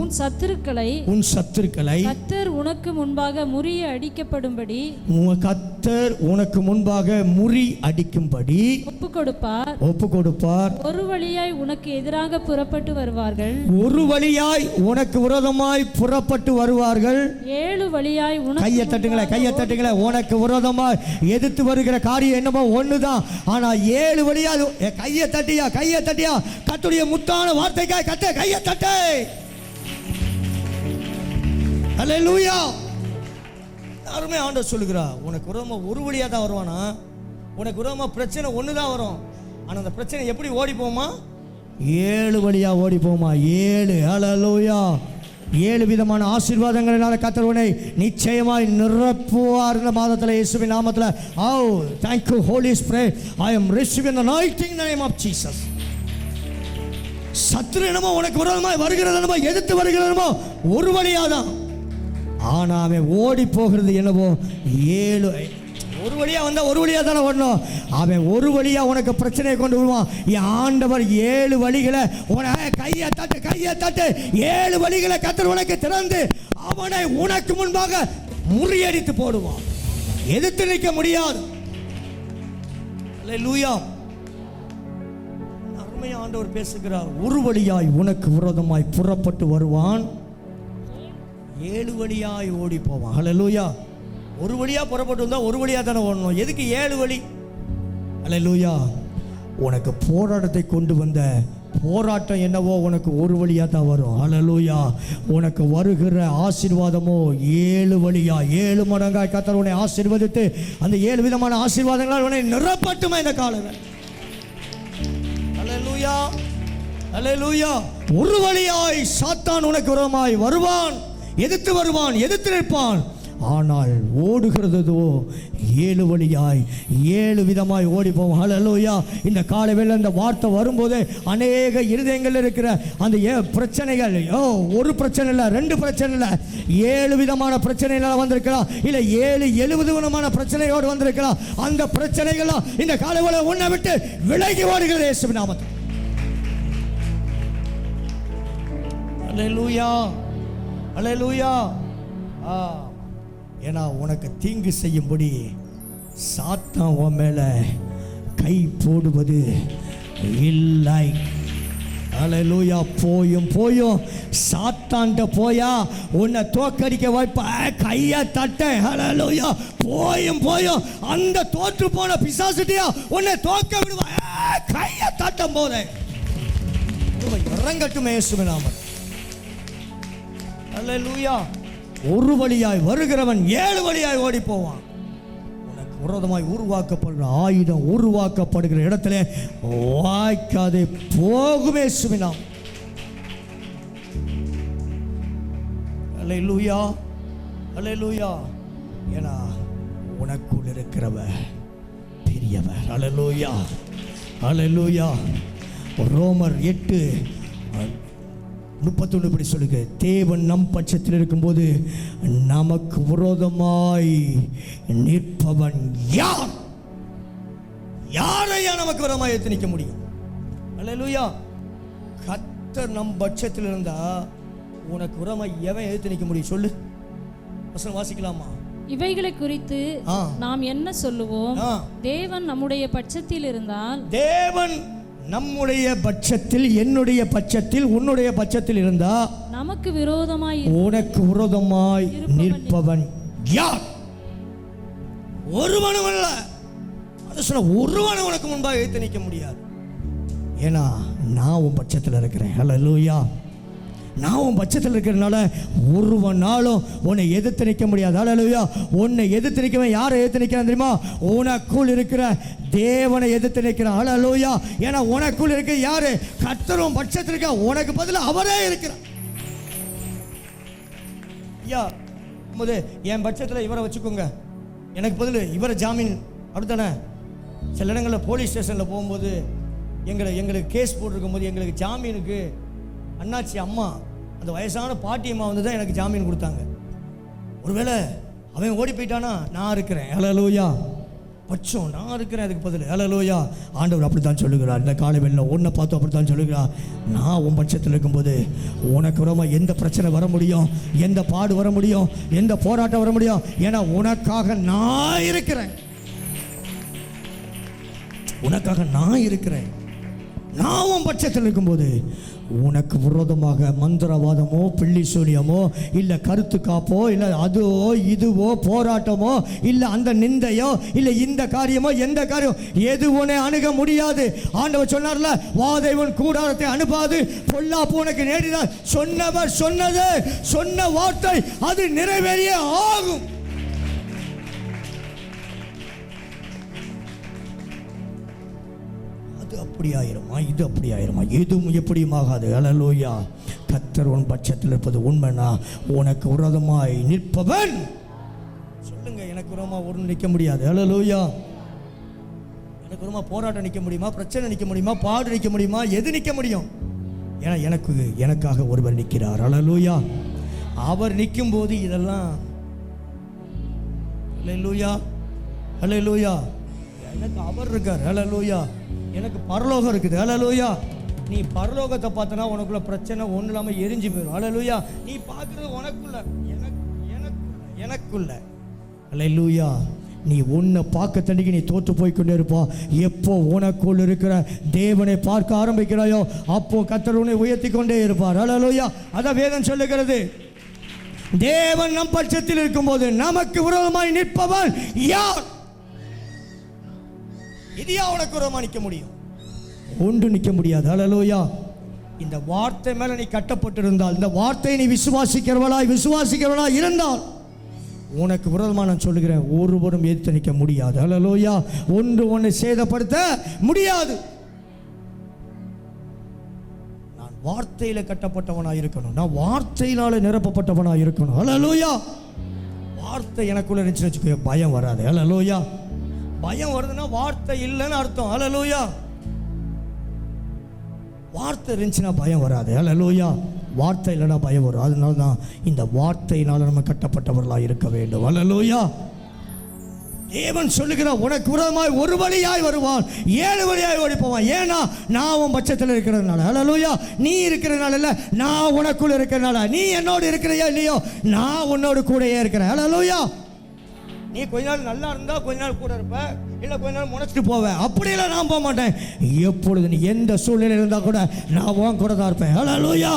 உன் சத்துருக்களை கர்த்தர் உனக்கு முன்பாக முறிய அடிக்கப்படும்படி ஒப்பு கொடுப்பார். ஒரு வழியாய் உனக்கு எதிராக புறப்பட்டு வருவார்கள், உனக்கு விரோதமாய் புறப்பட்டு வருவார்கள். 7 வழியாய் கையை தட்டுங்களே. உனக்கு விரோதமாய் எதிர்த்து வருகிற காரியம் என்னமோ ஒண்ணுதான், ஆனா 7 வழியா. கையை தட்டியா கர்த்தருடைய முத்தான வார்த்தைக்காய் கத்த கையை தட்டு. அல்லேலூயா. யாருமே ஆண்டவர் சொல்லுகிறார், உனக்கு விரோதமா ஒரு வழியா தான் வருவானா, உனக்கு விரோதமா பிரச்சனை ஒண்ணுதான் வரும், ஆனா அந்த பிரச்சனை எப்படி ஓடி போமா? 7 வழியா ஓடி போமா. 7. அல்லேலூயா. 7 விதமான ஆசீர்வாதங்களினால கர்த்தர் உன்னை நிச்சயமாய் நிரப்புவார் இந்த மாதத்தில் இயேசுவின் நாமத்தில். Oh, thank you Holy Spirit. I am receiving the anointing in the name of Jesus. சத்துரு என்னமோ உனக்கு விரோதமாய் வருகிறதோ, எதிர்த்து வருகிறதோ ஒரு வழியாதான், ஆனா அவன் ஓடி போகிறது என்னவோ 7. ஒரு வழியா வந்தா ஒரு வழியா தானே வரணும். அவன் ஒரு வழியா உனக்கு பிரச்சனையை கொண்டு வருவான். என் ஆண்டவர் 7 வழிகளை கையை தட்டு 7 வழிகளை கர்த்தர் உனக்கு திறந்து அவனை உனக்கு முன்பாக முறியடித்து போடுவான். எதிர்த்து நிற்க முடியாது. அல்லேலூயா. அருமையா ஆண்டவர் பேசுகிறார், ஒரு வழியாய் உனக்கு விரோதமாய் புறப்பட்டு வருவான், 7 வழியாய் ஓடி போவான். அல்லேலூயா. ஒரு வழியா புறப்பட்டு வந்தா ஒரு வழியா தானே ஓடணும், எதுக்கு 7 வழி? அல்லேலூயா. உனக்கு போராட்டத்தை கொண்டு வந்த போராட்டம் என்னவோ உனக்கு ஒரு வழியா தான் வரும். அல்லேலூயா. உனக்கு வருகிற ஆசீர்வாதமோ 7 வழியா 7 மடங்காய் கர்த்தர் உன்னை ஆசீர்வதித்து அந்த 7 விதமான ஆசீர்வாதங்களால் உன்னை நிரப்பட்டுமா இந்த காலங்கள். அல்லேலூயா, அல்லேலூயா. ஒரு வழியாய் சாத்தான் உனக்கு விரோதமாய் வருவான், எதிர்த்து வருவான், எதிர்த்து நிற்பான். ஆனால் ஓடுகிறதோ 7 வழியாய் 7 விதமாய் ஓடி போவோம். அல்லேலூயா. இந்த காலை வேளை இந்த வார்த்தை வரும்போது அநேக இருதயங்கள் இருக்கிற அந்த பிரச்சனைகள், ஒரு பிரச்சனை இல்லை, 2 பிரச்சனை இல்லை, 7 விதமான பிரச்சனைகள் வந்திருக்கலாம், இல்லை 70 விதமான பிரச்சனையோடு வந்திருக்கலாம். அந்த பிரச்சனைகள்லாம் இந்த காலை வேளை உன்னை விட்டு விலகி ஓடுகிறது இயேசுவின் நாமத்தில். அல்லேலூயா, அல்லேலூயா. ஏன்னா உனக்கு தீங்கு செய்யும்படி சாத்தான் உன் மேல கை போடுவது இல்லை. அல்லேலூயா. போயும் சாத்தான்ட்ட போயா உன்னை தோக்கடிக்க வாய்ப்பா, கையை தட்ட. அல்லேலூயா. போயும் அந்த தோற்று போன பிசாசுட்டியா உன்னை தோக்க விடுவா, கையை தட்டும் போதே இறங்கட்டும் இயேசுவின் நாமத்தில். அல்லேலூயா. ஒரு வழியாய் வருகிறவன் 7 வழியாய் ஓடி போவான். உனக்கு விரோதமாய் உருவாக்கப்படுகிற ஆயுதம் உருவாக்கப்படுகிற இடத்துல வாய்க்காதே போகுமே சுமினாம். அல்லேலூயா, அல்லேலூயா. ஏன்னா உனக்குள் இருக்கிறவர் பெரியவர். அல்லேலூயா, அல்லேலூயா. ரோமர் 8:31 இப்படி சொல்லுங்க, தேவன் நம் பட்சத்தில் இருக்கும்போது நமக்கு விரோதமாய் நிற்பவன் யார்? யாரையா நமக்கு விரோதமாய் எடுத்து நிற்க முடியும்? அல்லேலூயா. கர்த்தர் நம் பட்சத்தில் இருந்தா உனக்கு விரோதமாய் எவன் எடுத்து நிற்க முடியும் சொல்லு? வசனம் வாசிக்கலாமா? இவைகளை குறித்து நாம் என்ன சொல்லுவோம்? தேவன் நம்முடைய பட்சத்தில் இருந்தால், தேவன் நம்முடைய பட்சத்தில், என்னுடைய பட்சத்தில், உன்னுடைய பட்சத்தில் இருந்தா நமக்கு விரோதமாய் உனக்கு விரோதமாய் நிற்பவன் யார்? ஒருவனும் அல்ல. அது சொன்ன ஒருவனும் உனக்கு முன்பாக எடுத்து நிற்க முடியாது. ஏன்னா நான் உன் பட்சத்தில் இருக்கிறேன். அல்லேலூயா. நான் உன் பட்சத்தில் இருக்கிறதுனால ஒருவனாலும் உன்னை எதிர்த்து நிற்க முடியாது. அல்லேலூயா. உன்னை எதிர்த்து நிற்கவன் யாரை எதிர்த்து நிற்கிறான் தெரியுமா? உனக்குள் இருக்கிற தேவனை எதிர்த்து நிற்கிறான். அல்லேலூயா. ஏன்னா உனக்குள் இருக்க யாரு? கர்த்தர் உன் பட்சத்தில் இருக்க. உனக்கு பதில் அவரே இருக்கிறார். ஐயா போது என் பட்சத்தில் இவரை வச்சுக்கோங்க, எனக்கு பதில் இவரை ஜாமீன் அப்படித்தானே? சில இடங்களில் போலீஸ் ஸ்டேஷனில் போகும்போது எங்களுக்கு கேஸ் போட்டிருக்கும் போது எங்களுக்கு ஜாமீனுக்கு அண்ணாச்சி அம்மா, அந்த வயசான பாட்டி அம்மா வந்து தான் எனக்கு ஜாமீன் கொடுத்தாங்க. ஒருவேளை அவன் ஓடி போயிட்டானா நான் இருக்கிறேன். அல்லேலூயா. பட்சம் நான் இருக்கிறேன் அதுக்கு பதில். அல்லேலூயா. ஆண்டவர் அப்படி தான் சொல்லுகிறார். இந்த காலை வேளையில உன்னை பார்த்து அப்படி தான் சொல்லுகிறார். நான் உன் பட்சத்தில் இருக்கும்போது உனக்கு ரொம்ப எந்த பிரச்சனை வர முடியும், எந்த பாடு வர முடியும், எந்த போராட்டம் வர முடியும்? ஏன்னா உனக்காக நான் இருக்கிறேன். உனக்காக நான் இருக்கிறேன். நான் உன் பட்சத்தில் இருக்கும்போது உனக்கு விரோதமாக மந்திரவாதமோ பில்லி சூனியமோ இல்லை கருத்து காப்போ இல்லை அதுவோ இதுவோ போராட்டமோ இல்லை அந்த நிந்தையோ இல்லை இந்த காரியமோ எந்த காரியம் எது உன்னை அணுக முடியாது. ஆண்டவர் சொன்னார்ல, வாதை உன் கூடாரத்தை அனுப்பாது, பொல்லாப்பு உனக்கு நேரிடாது. சொன்னவர் சொன்னது, சொன்ன வார்த்தை அது நிறைவேறியே ஆகும். அப்படி ஆயிருமா, இது அப்படி ஆயிருமா, எதுவும் எப்படியும் ஆகாது. அல்லேலூயா. கர்த்தர் உன் பட்சத்தில் இருப்பது உண்மைனா உனக்கு விரோதமாய் நிற்பவன் சொல்லுங்க. எனக்கு விரோதமாக ஒரு நிற்க முடியாது. அல்லேலூயா. எனக்கு விரோதமாக போராட்டம் நிற்க முடியுமா? பிரச்சனை நிற்க முடியுமா? பாடு நிற்க முடியுமா? எது நிற்க முடியும்? ஏன்னா எனக்காக ஒருவர் நிற்கிறார். அல்லேலூயா. அவர் நிற்கும் போது இதெல்லாம் அல்லேலூயா, அல்லேலூயா. எனக்கு அவர் இருக்கார். அல்லேலூயா. எனக்கு பரலோகம் இருக்குது. அல்லேலூயா. நீ பரலோகத்தை பார்த்தனா உனக்குள்ள பிரச்சனை ஒன்றும் இல்லாமல் எரிஞ்சு போயிடும். அல்லேலூயா. நீ பார்க்குறது உனக்குள்ள, எனக்குள்ள. அல்லேலூயா. நீ உன்னை பார்க்க தண்டிக்கு நீ தோற்று போய்கொண்டே இருப்பா. எப்போ உனக்குள் இருக்கிற தேவனை பார்க்க ஆரம்பிக்கிறாயோ அப்போ கர்த்தர் உன்னை உயர்த்தி கொண்டே இருப்பார். அல்லேலூயா. அதான் வேதம் சொல்லுகிறது, தேவன் நம் பட்சத்தில் இருக்கும்போது நமக்கு விரோதமாய் நிற்பவன் யார்? இதையா உனக்கு விரோதமாக நிற்க முடியும்? ஒன்று நிற்க முடியாது. அல்லேலூயா. இந்த வார்த்தை மேல நீ கட்டப்பட்டிருந்தால், இந்த வார்த்தையை நீ விசுவாசிக்கிறவளாய் இருந்தால் உனக்கு விரோதமாக நான் சொல்லுகிறேன், ஒருவரும் எதிர்த்து நிற்க முடியாது. அல்லேலூயா. ஒன்று உன்னை சேதப்படுத்த முடியாது. நான் வார்த்தையில கட்டப்பட்டவனாக இருக்கணும். நான் வார்த்தையினால நிரப்பப்பட்டவனாக இருக்கணும். அல்லேலூயா. வார்த்தை எனக்குள்ள இருந்துச்சுன்னு வச்சுக்கோ, பயம் வராது. அல்லேலூயா. பயம் வருதுன்னா வார்த்தை இல்லைன்னு அர்த்தம். அல்லேலூயா. வார்த்தை இருந்துச்சுன்னா பயம் வராது. அல்லேலூயா. வார்த்தை இல்லைன்னா பயம் வரும். அதனால தான் இந்த வார்த்தையினால நம்ம கட்டப்பட்டவர்களாக இருக்க வேண்டும். அல்லேலூயா. தேவன் சொல்லுகிறார், உனக்கு விரோதமாய் ஒரு வழியாய் வருவான், 7 வழியாய் ஓடி போவான். ஏன்னா நான் உன் பட்சத்தில் இருக்கிறதுனால. அல்லேலூயா. நீ இருக்கிறதுனால இல்லை, நான் உனக்குள்ள இருக்கிறதுனால. நீ என்னோடு இருக்கிறையா இல்லையோ, நான் உன்னோடு கூடயே இருக்கிறேன். அல்லேலூயா. நீ கொஞ்ச நாள் நல்லா இருந்தா கொஞ்ச நாள் கூட இருப்ப, இல்லை கொஞ்ச நாள் முனைச்சிட்டு போவேன். அப்படியெல்லாம் நான் போக மாட்டேன். எப்பொழுது நீ எந்த சூழ்நிலை இருந்தா கூட நான் உன் கூட தான் இருப்பேன். அல்லேலூயா.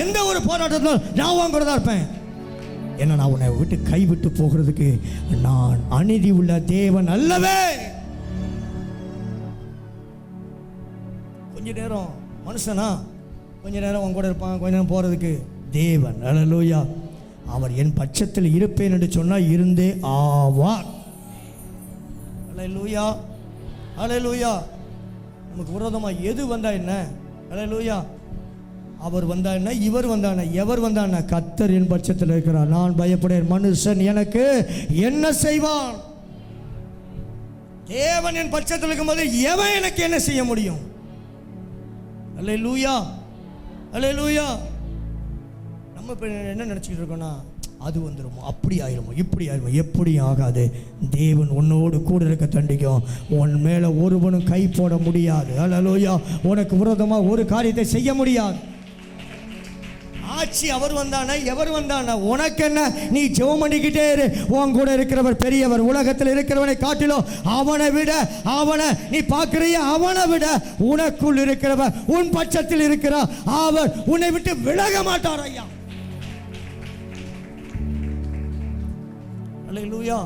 எந்த ஒரு போராட்டத்திலும் நான் உன் கூட தான் இருப்பேன். ஏன்னா நான் உன்னை விட்டு கைவிட்டு போகிறதுக்கு நான் அநீதி உள்ள தேவன் அல்லவே. கொஞ்ச நேரம் மனுஷனா கொஞ்ச நேரம் உன் கூட இருப்பான், கொஞ்ச நேரம் போகிறதுக்கு. தேவன் அல்லேலூயா அவர் என் பட்சத்தில் இருப்பேன் என்று சொன்னால் இருந்தே ஆவார். அல்லேலூயா அல்லேலூயா. நமக்கு விரோதமாக எது வந்தா என்ன? அல்லேலூயா. அவர் வந்தா என்ன, இவர் வந்தா என்ன, எவர் வந்தா என்ன? கர்த்தர் என் பட்சத்தில் இருக்கிறார், நான் பயப்படேன். மனுஷன் எனக்கு என்ன செய்வான்? தேவன் என் பட்சத்தில் இருக்கும்போது எவன் எனக்கு என்ன செய்ய முடியும்? அல்லேலூயா அல்லேலூயா. நம்ம இப்போ என்ன நினச்சிக்கிட்டு இருக்கோம்னா, அது வந்துடுமோ, அப்படி ஆயிருமோ, இப்படி ஆயிருமோ. எப்படி ஆகாது. தேவன் உன்னோடு கூட இருக்க தண்டிக்கும். உன் மேலே ஒருவனும் கை போட முடியாது. அல்லேலூயா. உனக்கு விரோதமாக ஒரு காரியத்தை செய்ய முடியாது. ஆட்சி அவர் வந்தானா, எவர் வந்தானா, உனக்கு என்ன? நீ ஜெபம் பண்ணிக்கிட்டே இரு. உன் கூட இருக்கிறவர் பெரியவர். உலகத்தில் இருக்கிறவனை காட்டிலும் அவனை நீ பார்க்கிறிய, அவனை விட உனக்குள் இருக்கிறவர், உன் பட்சத்தில் இருக்கிறார். அவர் உன்னை விட்டு விலக மாட்டார் ஐயா. அல்லேலூயா.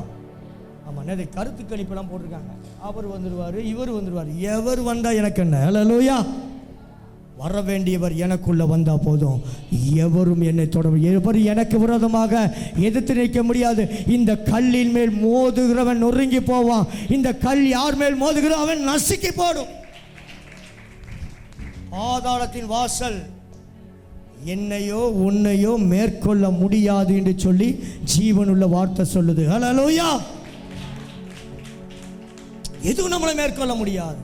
ஆமா, நிறைய கருத்து கணிப்பெல்லாம் போட்டிருக்காங்க. அவர் வந்துடுவார், இவர் வந்துடுவார். எவர் வந்தா எனக்கு என்ன? அல்லேலூயா. வர வேண்டியவர் எனக்குள்ள வந்தா போதும். எவரும் என்னை எவர் எனக்கு விரோதமாக எதிர்த்து நிற்க முடியாது. இந்த கல்லின் மேல் மோதுகிறவன் நொறுங்கி போவான். இந்த கல் யார் மேல் மோதுகிறோ அவன் நசுக்கி போடும். பாதாளத்தின் வாசல் என்னையோ உன்னையோ மேற்கொள்ள முடியாது என்று சொல்லி ஜீவனுள்ள வார்த்தை சொல்லுது. அல்லேலூயா. எதுவும் நம்மளை மேற்கொள்ள முடியாது.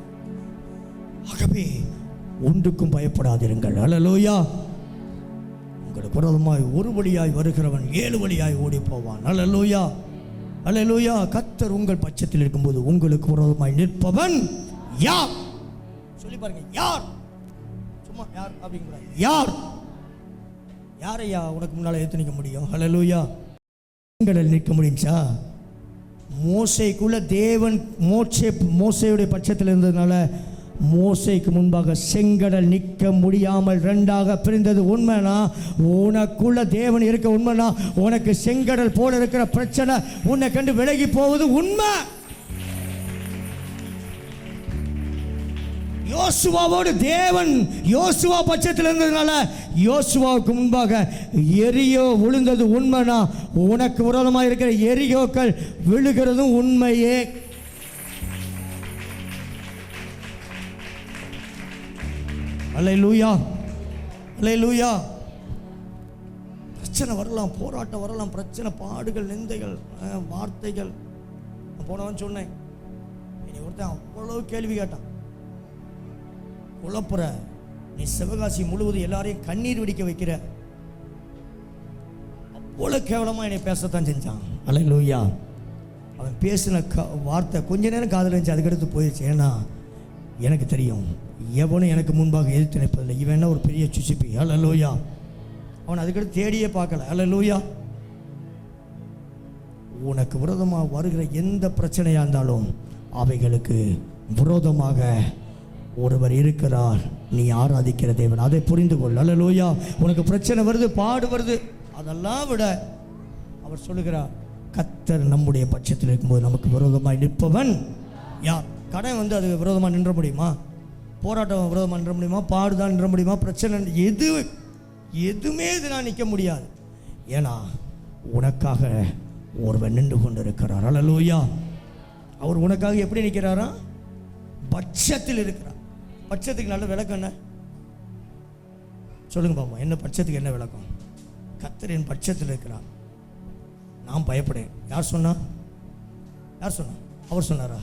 ஆகவே ஒன்றுக்கும் பயப்படாதிருங்கள். அல்லேலூயா. உங்களுக்கு விரோதமாய் ஒரு வழியாய் வருகிறவன் 7 வழியாய் ஓடி போவான். அல்லேலூயா அல்லேலூயா. கர்த்தர் உங்கள் பட்சத்தில் இருக்கும்போது உங்களுக்கு விரோதமாய் நிற்பவன் யார்? சொல்லி பாருங்க, யார்? சும்மா யார் அப்படிங்கிற யார்? யாரையா உனக்கு முன்னால் எடுத்து நிற்க முடியும்? அல்லேலூயா. செங்கடல் நிற்க முடிஞ்சா? மோசேக்குள்ள தேவன் மோசேயுடைய பட்சத்தில் இருந்ததுனால மோசேக்கு முன்பாக செங்கடல் நிற்க முடியாமல் 2ஆக பிரிந்தது. உண்மைனா உனக்குள்ள தேவன் இருக்க, உண்மைனா உனக்கு செங்கடல் போல இருக்கிற பிரச்சனை உன்னை கண்டு விலகி போவது உண்மை. யோசுவாவோடு தேவன் யோசுவா பட்சத்தில் இருந்ததுனால யோசுவாவுக்கு முன்பாக எரியோ விழுந்தது உண்மைனா உனக்கு விரோதமாக இருக்கிற எரியோக்கள் விழுகிறதும் உண்மையே. அல்லேலூயா அல்லேலூயா. பிரச்சனை வரலாம், போராட்டம் வரலாம், பிரச்சனை, பாடுகள், நிந்தைகள், வார்த்தைகள். போனவன் சொன்னேன், இனி ஒருத்தன் அவ்வளவு கேள்வி கேட்டான். குழப்புற நீ சிவகாசி முழுவதும் எல்லாரையும் கண்ணீர் வெடிக்க வைக்கிற. அவ்வளவு கேவலமா என்னை பேசத்தான் செஞ்சான். அல்லேலூயா. அவன் பேசின வார்த்தை கொஞ்ச நேரம் காதல் இருந்துச்சு, அதுக்கடுத்து போயிடுச்சு. ஏன்னா எனக்கு தெரியும், எவனும் எனக்கு முன்பாக எதிர்த்து நிற்பதில்லை. இவன் என்ன ஒரு பெரிய சுசிப்பி. அல்லேலூயா. அவன் அதுக்கடுத்து தேடியே பார்க்கல. அல்லேலூயா. உனக்கு விரோதமாக வருகிற எந்த பிரச்சனையாக இருந்தாலும் அவைகளுக்கு விரோதமாக ஒருவர் இருக்கிறார், நீ ஆராதிக்கிற தேவன். அதை புரிந்து கொள். அல்லேலூயா. உனக்கு பிரச்சனை வருது, பாடு வருது, அதெல்லாம் விட அவர் சொல்லுகிறார், கர்த்தர் நம்முடைய பட்சத்தில் இருக்கும்போது நமக்கு விரோதமாக நிற்பவன் யார்? கடன் அது விரோதமாக நின்ற முடியுமா? போராட்டம் விரோதமாக நின்ற முடியுமா? பாடுதான் நின்ற முடியுமா? பிரச்சனை எதுவுமே இதனால் நிற்க முடியாது. ஏன்னா உனக்காக ஒருவன் நின்று கொண்டு இருக்கிறார். அல்லேலூயா. அவர் உனக்காக எப்படி நிற்கிறாரா? பட்சத்தில் இருக்கிறார். பட்சத்துக்கு நல்ல விளக்கம் என்ன சொல்லுங்க பாப்போம். என்ன பட்சத்துக்கு என்ன விளக்கம்? கர்த்தர் என் பட்சத்தில் இருக்கிறார், நான் பயப்படேன். யார் சொன்னா? அவர் சொன்னாரா?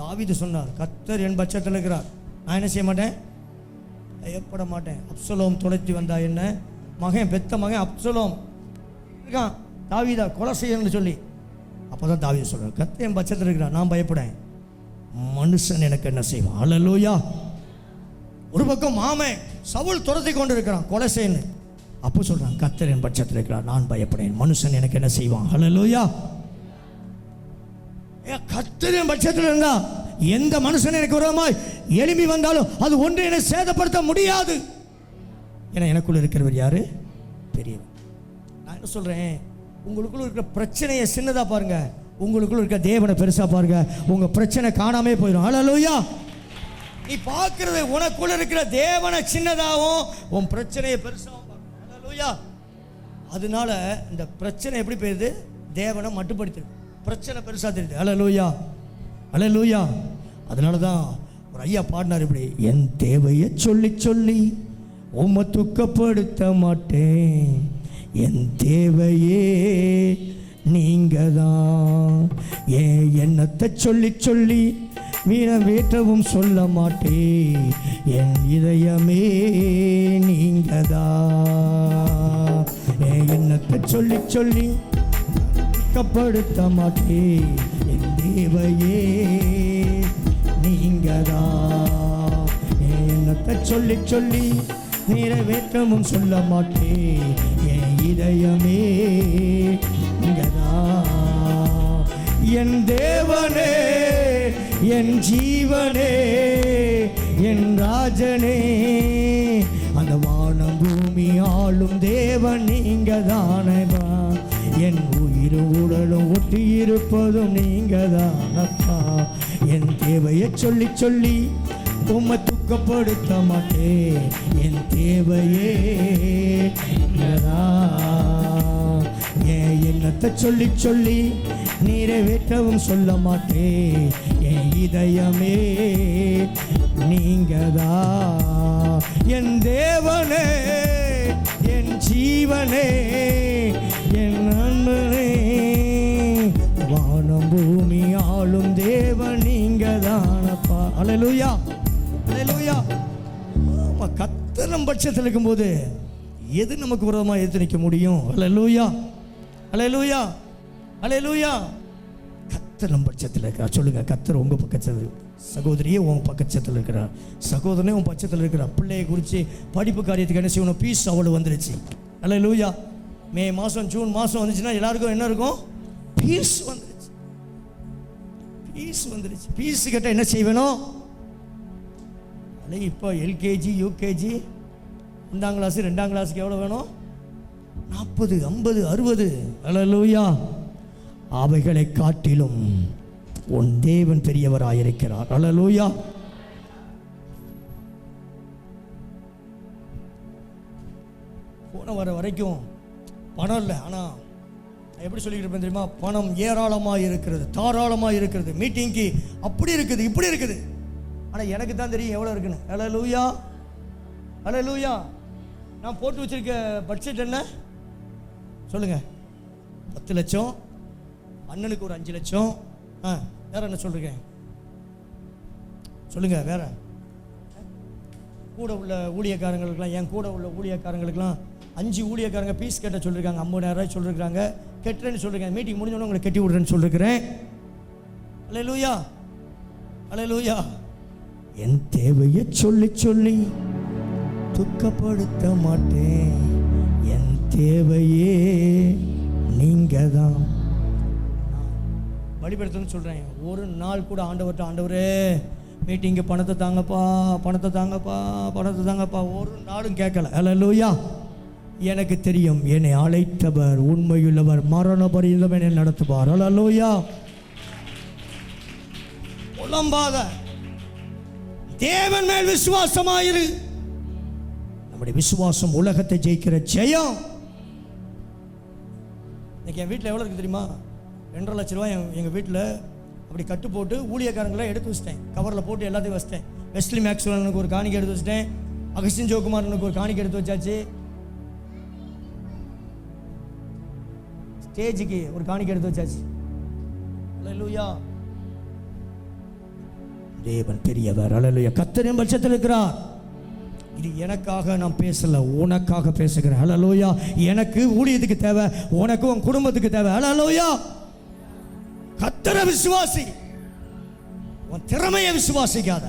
தாவீது சொன்னார், கர்த்தர் என் பட்சத்தில் இருக்கிறார், நான் என்ன செய்ய மாட்டேன்? பயப்பட மாட்டேன். அப்சலோம் துளைத்து வந்தா என்ன? மகன், பெத்த மகன் அப்சலோம் இருக்கான், தாவீதா கொலை செய்யணும்னு சொல்லி. அப்போதான் தாவீது சொல்றார், கர்த்தர் என் பட்சத்தில் இருக்கிறார், நான் பயப்படேன். மனுஷன் எனக்கு என்ன செய்வான்? அல்லேலூயா. ஒரு பக்கம் மாமன் சவுல் துரத்தி கொண்டு இருக்கிறான் கொலை செய்யணும். அப்போ சொல்றான், கர்த்தர் என் பட்சத்தில் இருக்கிறார், நான் பயப்படேன். மனுஷன் எனக்கு என்ன செய்வான்? அல்லேலூயா. கர்த்தர் என் பட்சத்தில் இருந்தா எந்த மனுஷன் எனக்கு விரோதமாய் எழும்பி வந்தாலும் அது ஒன்று என்னை சேதப்படுத்த முடியாது. ஏன்னா எனக்குள்ள இருக்கிறவர் யாரு? பெரியவர். நான் என்ன சொல்றேன், உங்களுக்குள்ள இருக்கிற பிரச்சனையை சின்னதா பாருங்க, உங்களுக்குள்ள இருக்க தேவனை பெருசா பாருங்க, உங்க பிரச்சனை காணாமே போயிடும். அல்லேலூயா. நீ பார்க்கிறது உனக்குள்ள இருக்கிற தேவனை சின்னதாகவும் உன் பிரச்சனையை பெருசாகவும். ஹல்லேலூயா. அதனால இந்த பிரச்சனை எப்படி போயிருது? தேவனை மட்டுப்படுத்துது, பிரச்சனை பெருசா தெரியுது. ஹல்லேலூயா, ஹல்லேலூயா. அதனால தான் ஒரு ஐயா பாடினார் இப்படி, என் தேவையை சொல்லி சொல்லி உம்மை துக்கப்படுத்த மாட்டேன், என் தேவையே நீங்க தான், என் எண்ணத்தை சொல்லி சொல்லி வீணவேற்றவும் சொல்ல மாட்டேன், என் இதயமே நீங்க தான், என் எண்ணத்தை சொல்லி சொல்லி துக்கப்படுத்த மாட்டேன், என் தேவையே நீங்க தான், என் எண்ணத்தை சொல்லி சொல்லி நிறைவேற்றவும் சொல்ல மாட்டேன், என் இதயமே நீங்க தான், என் தேவனே என் ஜீவனே என் ராஜனே, அந்த வானம் பூமி ஆளும் தேவன் நீங்க தானப்பா, என் உயிரும் உடலும் ஒட்டி இருப்பதும் நீங்க தானப்பா, என் தேவையை சொல்லி சொல்லி உம்மை துக்கப்படுத்த மாட்டேன், என் தேவையே என் எண்ணத்தை சொல்லி சொல்லி நிறைவேற்றவும் சொல்ல மாட்டேன், என் இதயமே நீங்கதா, என் தேவனே என் ஜீவனே என் நண்பனே, வானம் பூமி ஆளும் தேவன் நீங்கதானப்பா. அல்லேலூயா, அல்லேலூயா. கர்த்தர் நம் பட்சத்தில் இருக்கும்போது எது நமக்கு விரோதமாக எதிர்த்து நிற்க முடியும்? அல்லேலூயா, அல்லேலூயா, அல்லேலூயா. கர்த்தர் நம் பட்சத்தில் இருக்கிறார். சொல்லுங்க, கர்த்தர் உங்க பக்கத்தில், சகோதரியே உன் பக்கத்தில் இருக்கிறார், சகோதரனே உன் பட்சத்தில் இருக்கிறார். பிள்ளையை குறித்து படிப்பு காரியத்துக்கு என்ன செய்யணும்? பீஸ் அவ்வளோ வந்துருச்சு. அல்லேலூயா. மே மாதம் ஜூன் மாதம் வந்துச்சுன்னா எல்லாருக்கும் என்ன இருக்கும்? பீஸ் வந்துருச்சு, பீஸ் வந்துருச்சு. பீஸ் கேட்டால் என்ன செய்வேணும்? இப்போ எல்கேஜி யூகேஜி 1ஆம் கிளாஸ் 2ஆம் கிளாஸுக்கு எவ்வளோ வேணும்? 40, 50, 60. அல்லேலூயா. அவைகளை காட்டிலும் உன் தேவன் பெரியவராயிருக்கிறார். அல்லேலூயா. போன வர வரைக்கும் பணம் இல்லை, ஆனால் எப்படி சொல்லிக்கிட்டு இருப்பேன் தெரியுமா? பணம் ஏராளமாக இருக்கிறது, தாராளமாக இருக்கிறது, மீட்டிங்க்கு அப்படி இருக்குது இப்படி இருக்குது. ஆனால் எனக்கு தான் தெரியும் எவ்வளோ இருக்குன்னு. அல்லேலூயா, அல்லேலூயா. நான் போட்டு வச்சிருக்க பட்ஜெட் என்ன சொல்லுங்க? 10 லட்சம், அண்ணனுக்கு ஒரு 5 லட்சம். வேற என்ன சொல்றீங்க சொல்லுங்க? வேற கூட உள்ள ஊழியக்காரங்களுக்கெல்லாம், என் கூட உள்ள ஊழியக்காரங்களுக்கெல்லாம் 5 ஊழியக்காரங்க பீஸ் கேட்ட சொல்லியிருக்காங்க. 50,000 ரூபாய் சொல்லியிருக்காங்க. கெட்டுறேன்னு சொல்லியிருக்காங்க. மீட்டிங் முடிஞ்சோன்னு உங்களை கட்டி விடுறேன்னு சொல்லியிருக்கிறேன். அல்லேலூயா, அல்லேலூயா. என் தேவையை சொல்லி சொல்லி துக்கப்படுத்த மாட்டேன், என் தேவையே நீங்க தான். வழிபடுத்தணும்னு சொல்கிறேன். ஒரு நாள் கூட ஆண்டவர்கிட்ட, ஆண்டவரே மீட்டிங்கு பணத்தை தாங்கப்பா, பணத்தை தாங்கப்பா, பணத்தை தாங்கப்பா, ஒரு நாளும் கேட்கல. அல்லேலூயா. எனக்கு தெரியும் என்னை அழைத்தவர் உண்மையுள்ளவர், மரண பரியந்தம் என்னை நடத்துவார். அல்லேலூயா. புலம்பாத, தேவன் மேல் விசுவாசமாயிரு. நம்முடைய விசுவாசம் உலகத்தை ஜெயிக்கிற ஜெயம். இன்னைக்கு என் வீட்டில் எவ்வளோ இருக்குது தெரியுமா? 2.5 லட்ச ரூபாய் எங்கள் வீட்டில் அப்படி கட்டு போட்டு ஊழியக்காரங்களாம் எடுத்து வச்சிட்டேன். கவரில் போட்டு எல்லாத்தையும் வச்சிட்டேன். வெஸ்லி மேக்ஸ்வெலுக்கு ஒரு காணிக்கை எடுத்து வச்சிட்டேன். அகஸ்டின் ஜோகுமாரனுக்கு ஒரு காணிக்கை எடுத்து வச்சாச்சு. ஸ்டேஜுக்கு ஒரு காணிக்கை எடுத்து வச்சாச்சு. அல்லேலூயா. தேவன் பெரியவர். அல்லேலூயா. கர்த்தரின் பட்சத்தில் இருக்கிறார். இது எனக்காக நான் பேசல, உனக்காக பேசுகிறேன். அல்லேலூயா. எனக்கு ஊழியத்துக்கு தேவை, உனக்கு உன் குடும்பத்துக்கு தேவை. அல்லேலூயா. கர்த்தரை விசுவாசி, உன் திறமையை விசுவாசிக்காத.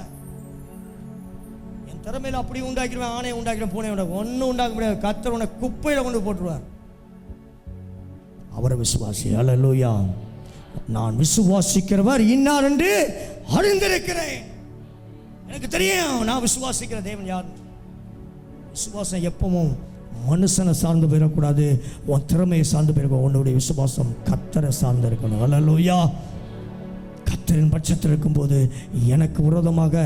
என் திறமையில அப்படி உண்டாக்கிடுவேன், ஆணையை உண்டாக்கிடுவேன், பூனை உண்டாக்க ஒன்றும் உண்டாக்க முடியாது. கர்த்தர் உன்னை குப்பையில கொண்டு போட்டுருவார். அவரை விசுவாசி. அல்லேலூயா. நான் விசுவாசிக்கிறவர் இன்னார் என்று அறிந்திருக்கிறேன். எனக்கு தெரியும் நான் விசுவாசிக்கிற தேவன் யார். விசுவாசம் எப்பவும் மனுஷனை சார்ந்து போயிடக்கூடாது, உன் திறமையை சார்ந்து போயிருக்கும். உன்னுடைய விசுவாசம் கர்த்தரை சார்ந்து இருக்கணும். அல்லேலூயா. கர்த்தரின் பட்சத்தில் இருக்கும்போது எனக்கு விரோதமாக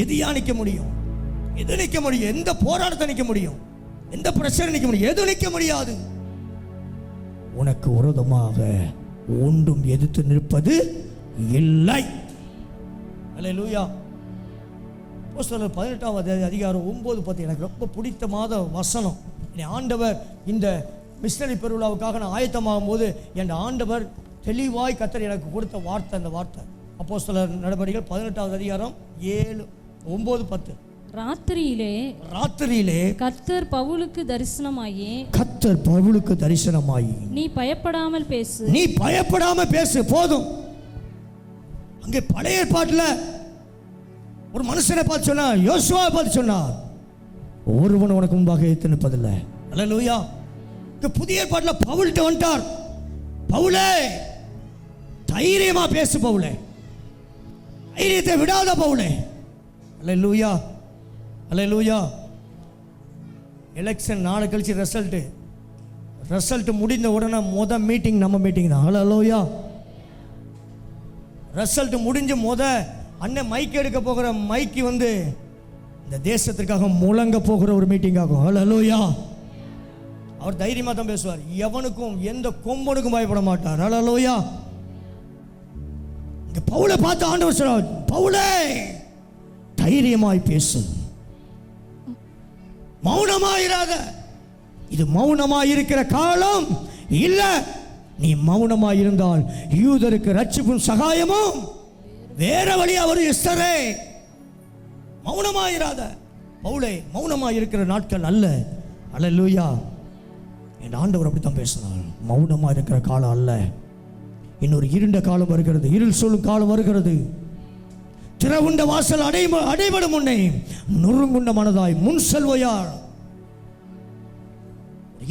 எதையா நிற்க முடியும்? எது நிற்க முடியும்? எந்த போராட்டத்தை நிற்க முடியும்? எந்த பிரச்சனை நிற்க முடியும்? எது நிற்க முடியாது. உனக்கு விரோதமாக ஒன்றும் எதிர்த்து நிற்பது இல்லை. அல்லேலூயா. அப்போஸ்தலர் 18ஆம் அதிகாரம் 9-10 எனக்கு ரொம்ப பிடித்தமான வசனம். ஆண்டவர் இந்த மிஷனரி பெருவிழாவுக்காக நான் ஆயத்தமாகும் போது என் ஆண்டவர் தெளிவாய் கர்த்தர் எனக்கு கொடுத்த வார்த்தை. அந்த வார்த்தை அப்போஸ்தலர் நடபடிகள் 18ஆம் அதிகாரம் 7, 9, 10. ராத்திரியிலே கர்த்தர் பவுலுக்கு தரிசனமாகி நீ பயப்படாமல் பேசு. போதும். அங்கே பழைய ஏற்பாட்டில் ஒரு மனுஷனை பார்த்து சொன்னார், யோசுவாவை பார்த்து சொன்னார், ஒருவன் உனக்கு முன்பாக எதிர்த்து நிற்பதில்லை. அல்லேலூயா. இந்த புதிய ஏற்பாட்டில் பவுல்கிட்ட வந்துட்டார். பவுலே, தைரியமா பேசு பவுலே, தைரியத்தை விடாத பவுலே. அல்லேலூயா, அல்லேலூயா. எலெக்ஷன் நாளை கழிச்சு ரிசல்ட் முடிந்த உடனே மீட்டிங் நம்ம மீட்டிங் தான். அல்லேலூயா. ரிசல்ட் முடிஞ்சு அண்ணன் மைக் எடுக்க போகிற மைக்கு இந்த தேசத்திற்காக முழங்க போகிற ஒரு மீட்டிங் ஆகும். அல்லேலூயா. அவர் தைரியமாக தான் பேசுவார். எவனுக்கும் எந்த கொம்பனுக்கும் பயப்பட மாட்டார். அல்லேலூயா. இந்த பவுலை பார்த்து ஆண்டவர் சொல்றார், பவுலே தைரியமாய் பேசு, மௌனமாயிராத. இது மௌனமாய் இருக்கிற காலம் இல்ல. நீ மௌனமாய் இருந்தால் யூதருக்கு ரட்சிப்பும் சகாயமும் வேற வழியா வரும். எஸ்தரே, மௌனமாயிராத. பவுலே, மௌனமாய் இருக்கிற நாட்கள் அல்ல. அல்லேலூயா. என் ஆண்டவர் அப்படித்தான் பேசினார். மௌனமா இருக்கிற காலம் அல்ல. இன்னொரு இருண்ட காலம் வருகிறது, இருள் சொல்லும் காலம் வருகிறது. திறவுண்ட வாசல் அடைபடும் முன்னே நொறுங்குண்ட மனதாய் முன் செல்வையார்.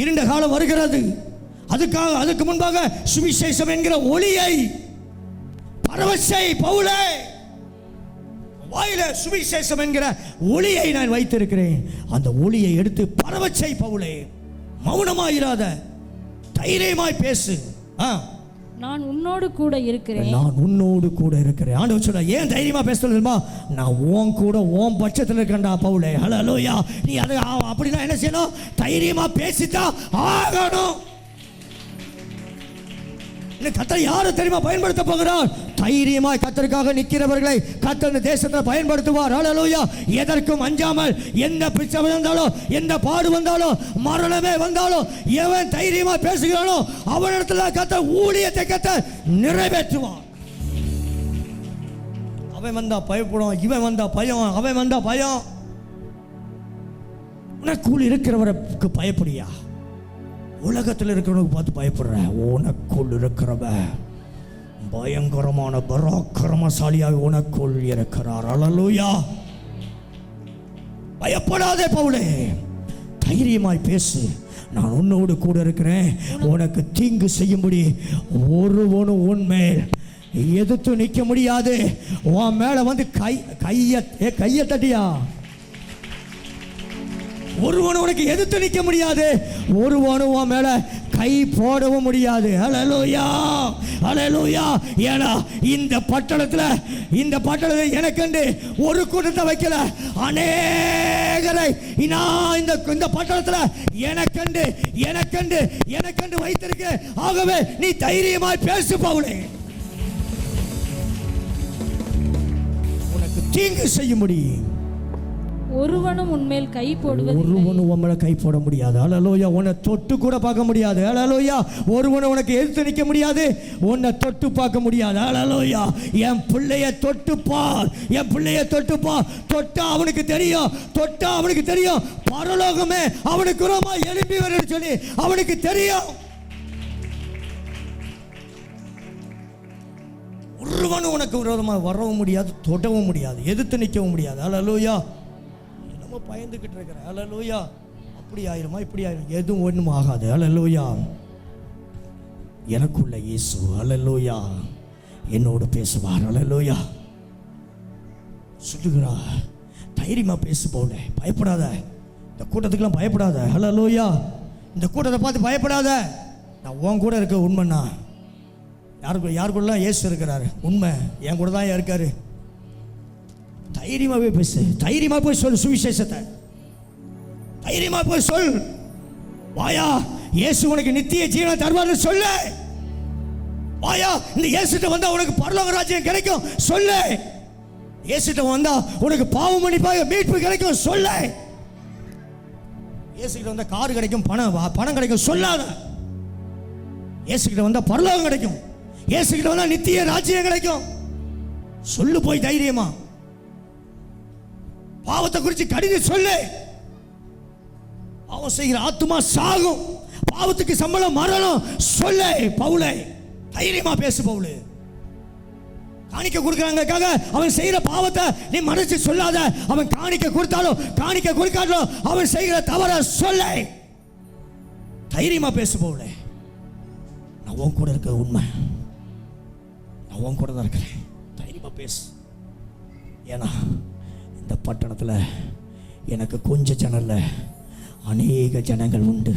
இருண்ட காலம் வருகிறது. அதுக்கு முன்பாக சுவிசேஷம் என்கிற ஒளியை பரவச்சை. பவுலே, வாயில சுவிசேஷம் என்கிற ஒளியை நான் வைத்திருக்கிறேன். அந்த ஒளியை எடுத்து பரவச்சை. பவுலே, மௌனமாயிராத, தைரியமாய் பேசு. நான் உன்னோடு கூட இருக்கிறேன். ஆண்டவர் சொல்ற, ஏன் தைரியமா பேசுறதுமா? நான் உன் கூட உன் பட்சத்தில் இருக்கேன்டா பவுலே. அல்லேலூயா. நீ அது அப்படின்னா என்ன செய்யணும்? தைரியமா பேசித்தான் ஆகணும். கர்த்தர் யாரை தெரியுமா பயன்படுத்த போகிறார்? தைரியமாய் கர்த்தருக்காக நிற்கிறவர்களை கர்த்தர் இந்த தேசத்தில் பயன்படுத்துவார். அல்லேலூயா. எதற்கும் அஞ்சாமல், எந்த பிரச்சனை வந்தாலும், எந்த பாடு வந்தாலும், மரணமே வந்தாலும், எவன் தைரியமா பேசுகிறானோ அவனிடத்துல கர்த்தர் ஊழியத்தை கர்த்தர் நிறைவேற்றுவார். அவன் வந்தா பயப்படும், இவன் வந்தா பயம், அவன் வந்தா பயம். உனக்குள் இருக்கிறவருக்கு பயப்படியா? உலகத்தில் இருக்கிறவனுக்கு பார்த்து பயப்படுற? உனக்குள் இருக்கிறவ பயங்கரமான பராக்கிரமசாலியாக உனக்குள் இருக்கிறார். அல்லேலூயா. பயப்படாதே பவுலே, தைரியமாய் பேசு. நான் உன்னோடு கூட இருக்கிறேன். உனக்கு தீங்கு செய்யும்படி ஒருவனும் உன்மேல் எதிர்த்து நிற்க முடியாது. உன் மேல கைய தட்டியா? ஒருவனும் உனக்கு எதிர்த்து நிற்க முடியாது. ஒருவனும் உன் மேல கை போடவும் முடியாது. அல்லேலூயா, அல்லேலூயா. ஏன்னா இந்த பட்டணத்தில் எனக்கென்று ஒரு கூட்டத்தை வைக்கல, அநேகரை நான் இந்த பட்டணத்தில் எனக்கென்று வைத்திருக்க. ஆகவே நீ தைரியமாய் பேசு பவுலே. உனக்கு தீங்கு செய்யும்படி ஒருவனும் உன்மேல் கை போடுவது, ஒருவனும் உன்மேல கை போட முடியாது. அல்லேலூயா. உன்னை தொட்டு கூட பார்க்க முடியாது. அல்லேலூயா. ஒருவனும் உனக்கு எதிர்த்து நிற்க முடியாது. உன்னை தொட்டு பார்க்க முடியாது. அல்லேலூயா. என் பிள்ளைய தொட்டுப்பார், என் பிள்ளைய தொட்டுப்பார். தொட்டா அவனுக்கு தெரியும் பரலோகமே அவனுக்கு விரோதமா எழுப்பி வரும்னு சொல்லி அவனுக்கு தெரியும். ஒருவனும் உனக்கு விரோதமாக வரவும் முடியாது, தொடவும் முடியாது, எதிர்த்து நிற்கவும் முடியாது. அல்லேலூயா. பயந்துகிட்டு இருக்கிற. அல்லேலூயா. அப்படி ஆயிருமா இப்படி ஆயிரும், எதுவும் ஒண்ணும் ஆகாது. அல்லேலூயா. எனக்குள்ள இயேசு அல்லேலூயா என்னோடு பேசுவார். அல்லேலூயா. சொல்லுகிறா, தைரியமா பேசு போல, பயப்படாத. இந்த கூட்டத்துக்கெல்லாம் பயப்படாத. அல்லேலூயா. இந்த கூட்டத்தை பார்த்து பயப்படாத. நான் உன் கூட இருக்க. உண்மைண்ணா, யாருக்குள்ளலாம் இயேசு இருக்கிறாரு. உண்மை என் கூட தான் இருக்காரு. தைரியமாவே பேசு, தைரியமா போய் சொல் சுவிசேஷத்தை, தைரியமா போய் சொல். வாயா, இயேசு உனக்கு நித்திய ஜீவனை தருவார்னு சொல்லு. வாயா, இந்த இயேசுட்ட வந்தா உனக்கு பரலோக ராஜ்யம் கிடைக்கும் சொல்லு. இயேசுட்ட வந்தா உனக்கு பாவ மன்னிப்பாக மீட்பு கிடைக்கும் சொல்லு. இயேசுகிட்ட வந்தா கார் கிடைக்கும், பணம் கிடைக்கும் சொல்லாத. இயேசுகிட்ட வந்தா பரலோகம் கிடைக்கும், இயேசுகிட்ட வந்தா நித்திய ராஜ்யம் கிடைக்கும் சொல்லு. போய் தைரியமா பாவத்தை குறித்து கடிந்து சொல்லு. பாவம் செய்கிற ஆத்துமா சாகும், பாவத்துக்கு சம்பளம் மரணம் சொல்லு. பவுலே, தைரியமா பேசு பவுலே. காணிக்க கொடுக்கறாங்கக்காக அவன் செய்யற பாவத்தை நீ மறைச்சு சொல்லாத. அவன் காணிக்க கொடுத்தாலும் காணிக்க கொடுக்காதோ அவன் செய்கிற தவற சொல்ல. தைரியமா பேசு பவுலே. நான் உன் கூட இருக்க உண்மை, நான் உன் கூட தான் இருக்கிறேன். தைரியமா பேசு. ஏன்னா இந்த பட்டணத்தில் எனக்கு கொஞ்சம் ஜனல்ல அநேக ஜனங்கள் உண்டு.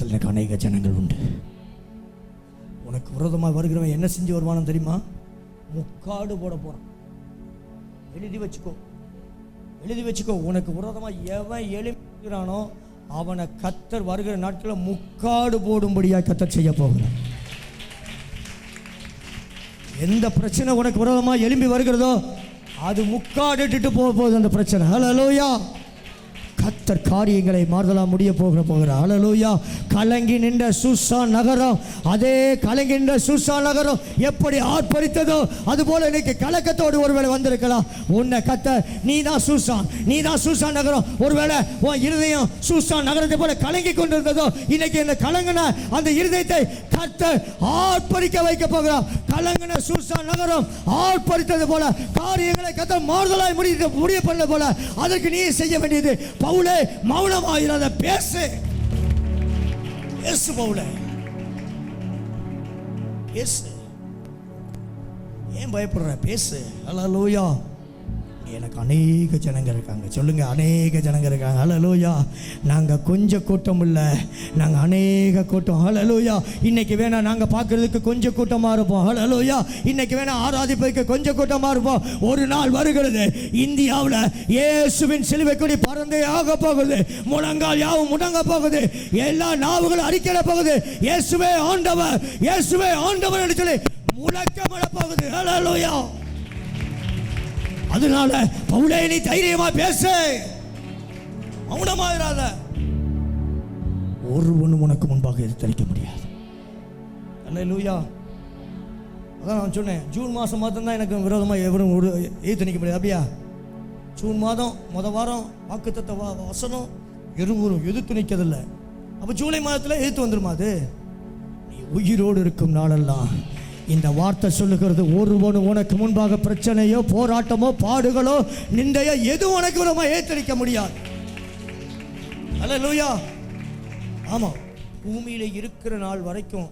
எனக்கு அநேக ஜனங்கள் உண்டு. உனக்கு விரோதமாக வருகிறவன் என்ன செஞ்சு வருவானு தெரியுமா? முக்காடு போட போறான். எழுதி வச்சுக்கோ, எழுதி வச்சுக்கோ. உனக்கு விரோதமாக எவன் எழுகிறானோ அவனை கர்த்தர் வருகிற நாட்களில் முக்காடு போடும்படியாக கர்த்தர் செய்ய போகிறான். எந்த பிரச்சனை உனக்கு விரோதமாக எழும்பி வருகிறதோ அது முக்காடு இட்டுட்டு போக போகுது அந்த பிரச்சனை. ஹல்லேலூயா. கர்த்தர் காரியங்களை மாறுதலா முடிய போகிறார். ஹல்லேலூயா. கலங்கி நின்ற சூசான் நகரம், அதே கலங்கி நின்ற சூசான் நகரம் எப்படி ஆர்ப்பரித்ததோ அதுபோல இன்னைக்கு கலக்கத்தோடு ஒருவேளை வந்திருக்கலாம். உன்னை கர்த்தர், நீ தான் சூசான் நகரம். ஒருவேளை உன் இருதயம் சூசான் நகரத்தை போல கலங்கி கொண்டிருந்ததோ இன்னைக்கு இந்த கலங்கின அந்த இருதயத்தை கர்த்தர் ஆர்ப்பரிக்க வைக்க போகிறார். கலங்கின சூசான் நகரம் ஆர்ப்பரித்தது போல காரியங்களை கர்த்தர் மாறுதலாய் முடிய பண்ண போல அதற்கு நீ செய்ய வேண்டியது, பவுலே மௌனமாயிராத, பேசு. பேசு பவுலே, பேசு. ஏன் பயப்படுற? பேசு. ஹல்லேலூயா. எனக்கு அநேக ஜனங்க இருக்காங்க. சொல்லுங்க, அநேக ஜனங்க இருக்காங்க. ஹல்லேலூயா. நாங்கள் கொஞ்சம் கூட்டம் இல்லை, நாங்கள் அநேக கூட்டம். ஹல்லேலூயா. இன்னைக்கு வேணா நாங்கள் பார்க்கறதுக்கு கொஞ்சம் கூட்டமாக இருப்போம். ஹல்லேலூயா. இன்னைக்கு வேணா ஆராதிப்பதற்கு கொஞ்சம் கூட்டமாக இருப்போம். ஒரு நாள் வருகிறது இந்தியாவில் இயேசுவின் சிலுவை கொடி பறந்தே ஆக போகுது. முழங்கால் யாவும் முடங்க போகுது. எல்லா நாவுகளும் அறிக்கையிட போகுது. இயேசுவே ஆண்டவர், இயேசுவே ஆண்டவர் என்று சொல்லி முழக்கமிட போகுது. ஹல்லேலூயா. அதனால பவுலே, நீ தைரியமா பேசு, மௌனமாயிராத. ஒருவனும் உனக்கு முன்பாக எதிர்த்தரிக்க முடியாது. ஹல்லேலூயா. அதான் நான் சொன்னேன், ஜூன் மாதம் மாதம் தான் எனக்கு விரோதமாக எவரும் எதிர்த்தரிக்க முடியாது. அப்படியா? ஜூன் மாதம் வாரம் வாக்குத்தத்த வசனம் எதிர்த்து நிற்கிறதில்லை. அப்போ ஜூலை மாதத்தில் எதிர்த்து வந்துருமா? அது நீ உயிரோடு இருக்கும் நாளெல்லாம் இந்த வார்த்தை சொல்லுகிறது, ஒருவனும் உனக்கு முன்பாக பிரச்சனையோ போராட்டமோ பாடுகளோ நிந்தையோ எதுவும் உனக்கு விரோதமா ஏத்தரிக்க முடியாது. ஹல்லேலூயா. ஆமா, பூமியில இருக்கிற நாள் வரைக்கும்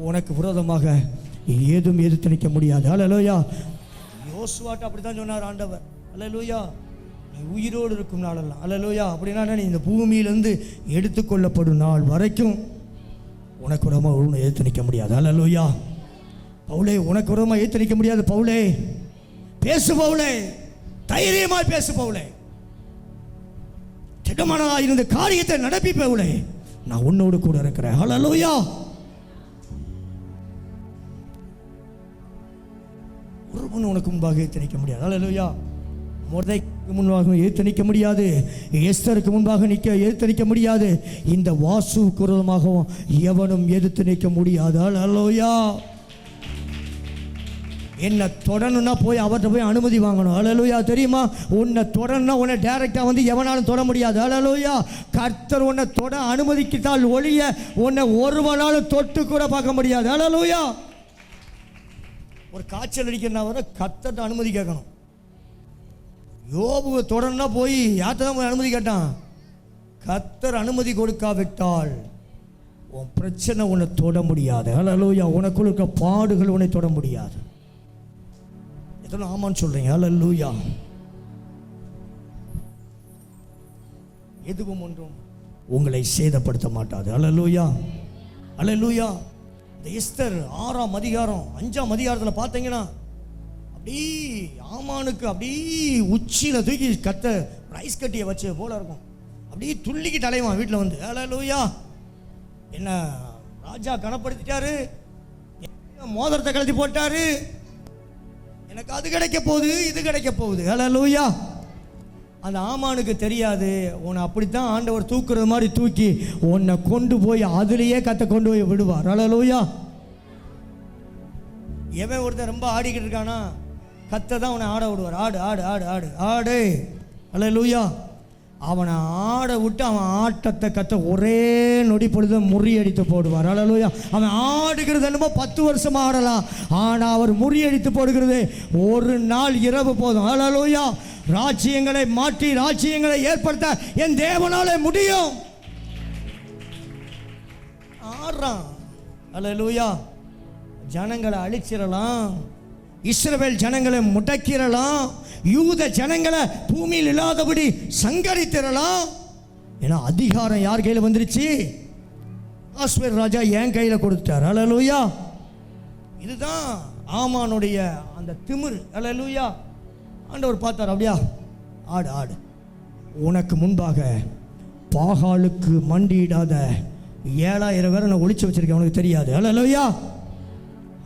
உனக்கு விரோதமாக ஏதும் எதிர்த்து நிற்க முடியாது. ஹல்லேலூயா. யோசுவாட்ட அப்படித்தான் சொன்னார் ஆண்டவர். ஹல்லேலூயா. நீ உயிரோடு இருக்கும் நாளெல்லாம். ஹல்லேலூயா. அப்படின்னா நீ இந்த பூமியிலிருந்து எடுத்துக்கொள்ளப்படும் நாள் வரைக்கும் உனக்கு விரோதமாக ஒன்றும் எதிர்த்து நிற்க முடியாது. ஹல்லேலூயா. பவுலே, உனக்கு விரோதமாக எதிர்த்து நிற்க முடியாது. பவுலே, பேசு பவுலே, தைரியமாய் பேசு பவுலே. திடமானதா இருந்த காரியத்தை நடப்பி பவுலே, நான் உன்னோடு கூட இருக்கிறேன். ஹல்லேலூயா. ஒருவன் உனக்கு முன்பாக எதிர்த்து நிற்க முடியாது. ஹல்லேலூயா. மொர்தெக்காய்க்கு முன்பாக எதிர்த்து நிற்க முடியாது. எஸ்தருக்கு முன்பாக எதிர்த்து நிற்க முடியாது. இந்த வாசுவுக்கு விரோதமாகவும் எவனும் எதிர்த்து நிற்க முடியாது. ஹல்லேலூயா. என்ன தொடணும்னா போய் அவர்கிட்ட போய் அனுமதி வாங்கணும். ஹல்லேலூயா. தெரியுமா? உன்னை தொடணும்னா உன்னை டைரக்டாக வந்து எவனாலும் தொட முடியாது. ஹல்லேலூயா. கர்த்தர் உன்னை தொட அனுமதிக்கிட்டால் ஒழிய உன்னை ஒருவனாலும் தொட்டு கூட பார்க்க முடியாது. ஹல்லேலூயா. ஒரு காய்ச்சல் அடிக்கிறனா வர கர்த்தர்ட்ட அனுமதி கேட்கணும். யோபுவை தொடணும்னா போய் யார்கிட்ட தான் போய் அனுமதி கேட்டான்? கர்த்தர் அனுமதி கொடுக்காவிட்டால் உன் பிரச்சனை உன்னை தொட முடியாது. ஹல்லேலூயா. உனக்குள்ள இருக்க பாடுகள் உன்னை தொட முடியாது. இதெல்லாம் ஆமான்னு சொல்றீங்க. ஹல்லேலூயா. எதுவும் ஒன்றும் உங்களை சேதப்படுத்த மாட்டாது. ஹல்லேலூயா. ஹல்லேலூயா. இந்த எஸ்தர் 6ஆம் அதிகாரம் 5ஆம் அதிகாரத்தில் பார்த்தீங்கன்னா அப்படி ஆமானுக்கு அப்படி உச்சியில் தூக்கி கத்த ரைஸ் கட்டியை வச்சு போல இருக்கும். அப்படியே துள்ளிக்கிட்டு அலைவான் வீட்டில் வந்து. ஹல்லேலூயா. என்ன ராஜா கனப்படுத்திட்டாரு, மோதிரத்தை கழட்டி போட்டாரு, எனக்கு அது கிடைக்க போகுது இது கிடைக்க போகுது. ஹல்லேலூயா. அந்த ஆமானுக்கு தெரியாது, உன்னை அப்படித்தான் ஆண்டவர் தூக்குறது மாதிரி தூக்கி உன்னை கொண்டு போய் அதுலேயே கத்த கொண்டு போய் விடுவார். ஹல்லேலூயா. எவன் ஒருத்தன் ரொம்ப ஆடிக்கிட்டு இருக்கானா கத்த தான் அவனை ஆட விடுவார். ஆடு ஆடு ஆடு ஆடு ஆடு. ஹல்லேலூயா. அவனை ஆட விட்டு அவன் ஆட்டத்தை கத்த ஒரே நொடி பொழுது முறியடித்து போடுவார். ஹல்லேலூயா. அவன் ஆடுகிறது என்னமோ 10 வருஷம் ஆடலாம், ஆனால் அவர் முறியடித்து போடுகிறது ஒரு நாள் இரவு போதும். ஹல்லேலூயா. ராஜ்யங்களை மாற்றி ராஜ்யங்களை ஏற்படுத்த என் தேவனாலே முடியும். ஆடுறான். ஹல்லேலூயா. ஜனங்களை அழிச்சிடலாம், இஸ்ரவேல் ஜனங்களை முடக்கிடலாம், யூத ஜனங்களை பூமியில் இல்லாதபடி சங்கரித்திடலாம். ஏன்னா அதிகாரம் யார் கையில் வந்துருச்சு? ஆஸ்வேர் ராஜா என் கையில் கொடுத்துட்டார். ஹல்லேலூயா. இதுதான் ஆமானுடைய அந்த திமிர். ஹல்லேலூயா. ஆண்டவர் பார்த்தார், அப்படியா ஆடு ஆடு. உனக்கு முன்பாக பாகாலுக்கு மண்டியிடாத 7000 பேரை நான் ஒளிச்சு வச்சிருக்கேன், உனக்கு தெரியாது. ஹல்லேலூயா.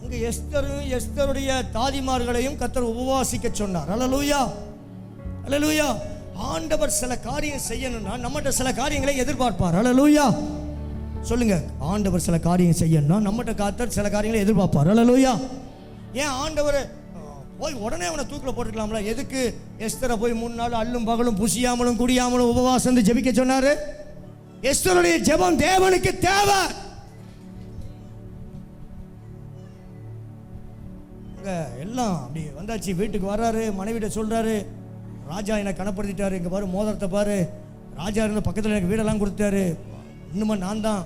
அங்கே எஸ்தரும் எஸ்தருடைய தாதிமார்களையும் கர்த்தர் உபவாசிக்க சொன்னார். ஹல்லேலூயா. ஹல்லேலூயா. ஆண்டவர் சில காரியம் செய்யணும்னா நம்மகிட்ட சில காரியங்களை எதிர்பார்ப்பார். ஹல்லேலூயா. சொல்லுங்க, ஆண்டவர் சில காரியம் செய்யணும்னா நம்மகிட்ட கர்த்தர் சில காரியங்களை எதிர்பார்ப்பார். ஹல்லேலூயா. ஏன் ஆண்டவர் போய் உடனே அவனை தூக்கில் போட்டுக்கலாம்ல? எதுக்கு எஸ்தரை போய் 3 நாள் அல்லும் பகலும் புசியாமலும் குடியாமலும் உபவாசம் ஜெபிக்க சொன்னாரு? எஸ்தருடைய ஜெபம் தேவனுக்கு தேவை. எல்லாம் அப்படி வந்தாச்சு. வீட்டுக்கு வர்றாரு, மனைவிட்ட சொல்றாரு, ராஜா என்னை கனப்படுத்திட்டாரு, இங்கே பாரு மோதிரத்தை பாரு, ராஜா இருந்த பக்கத்தில் எனக்கு வீடெல்லாம் கொடுத்தாரு, இன்னுமா நான் தான்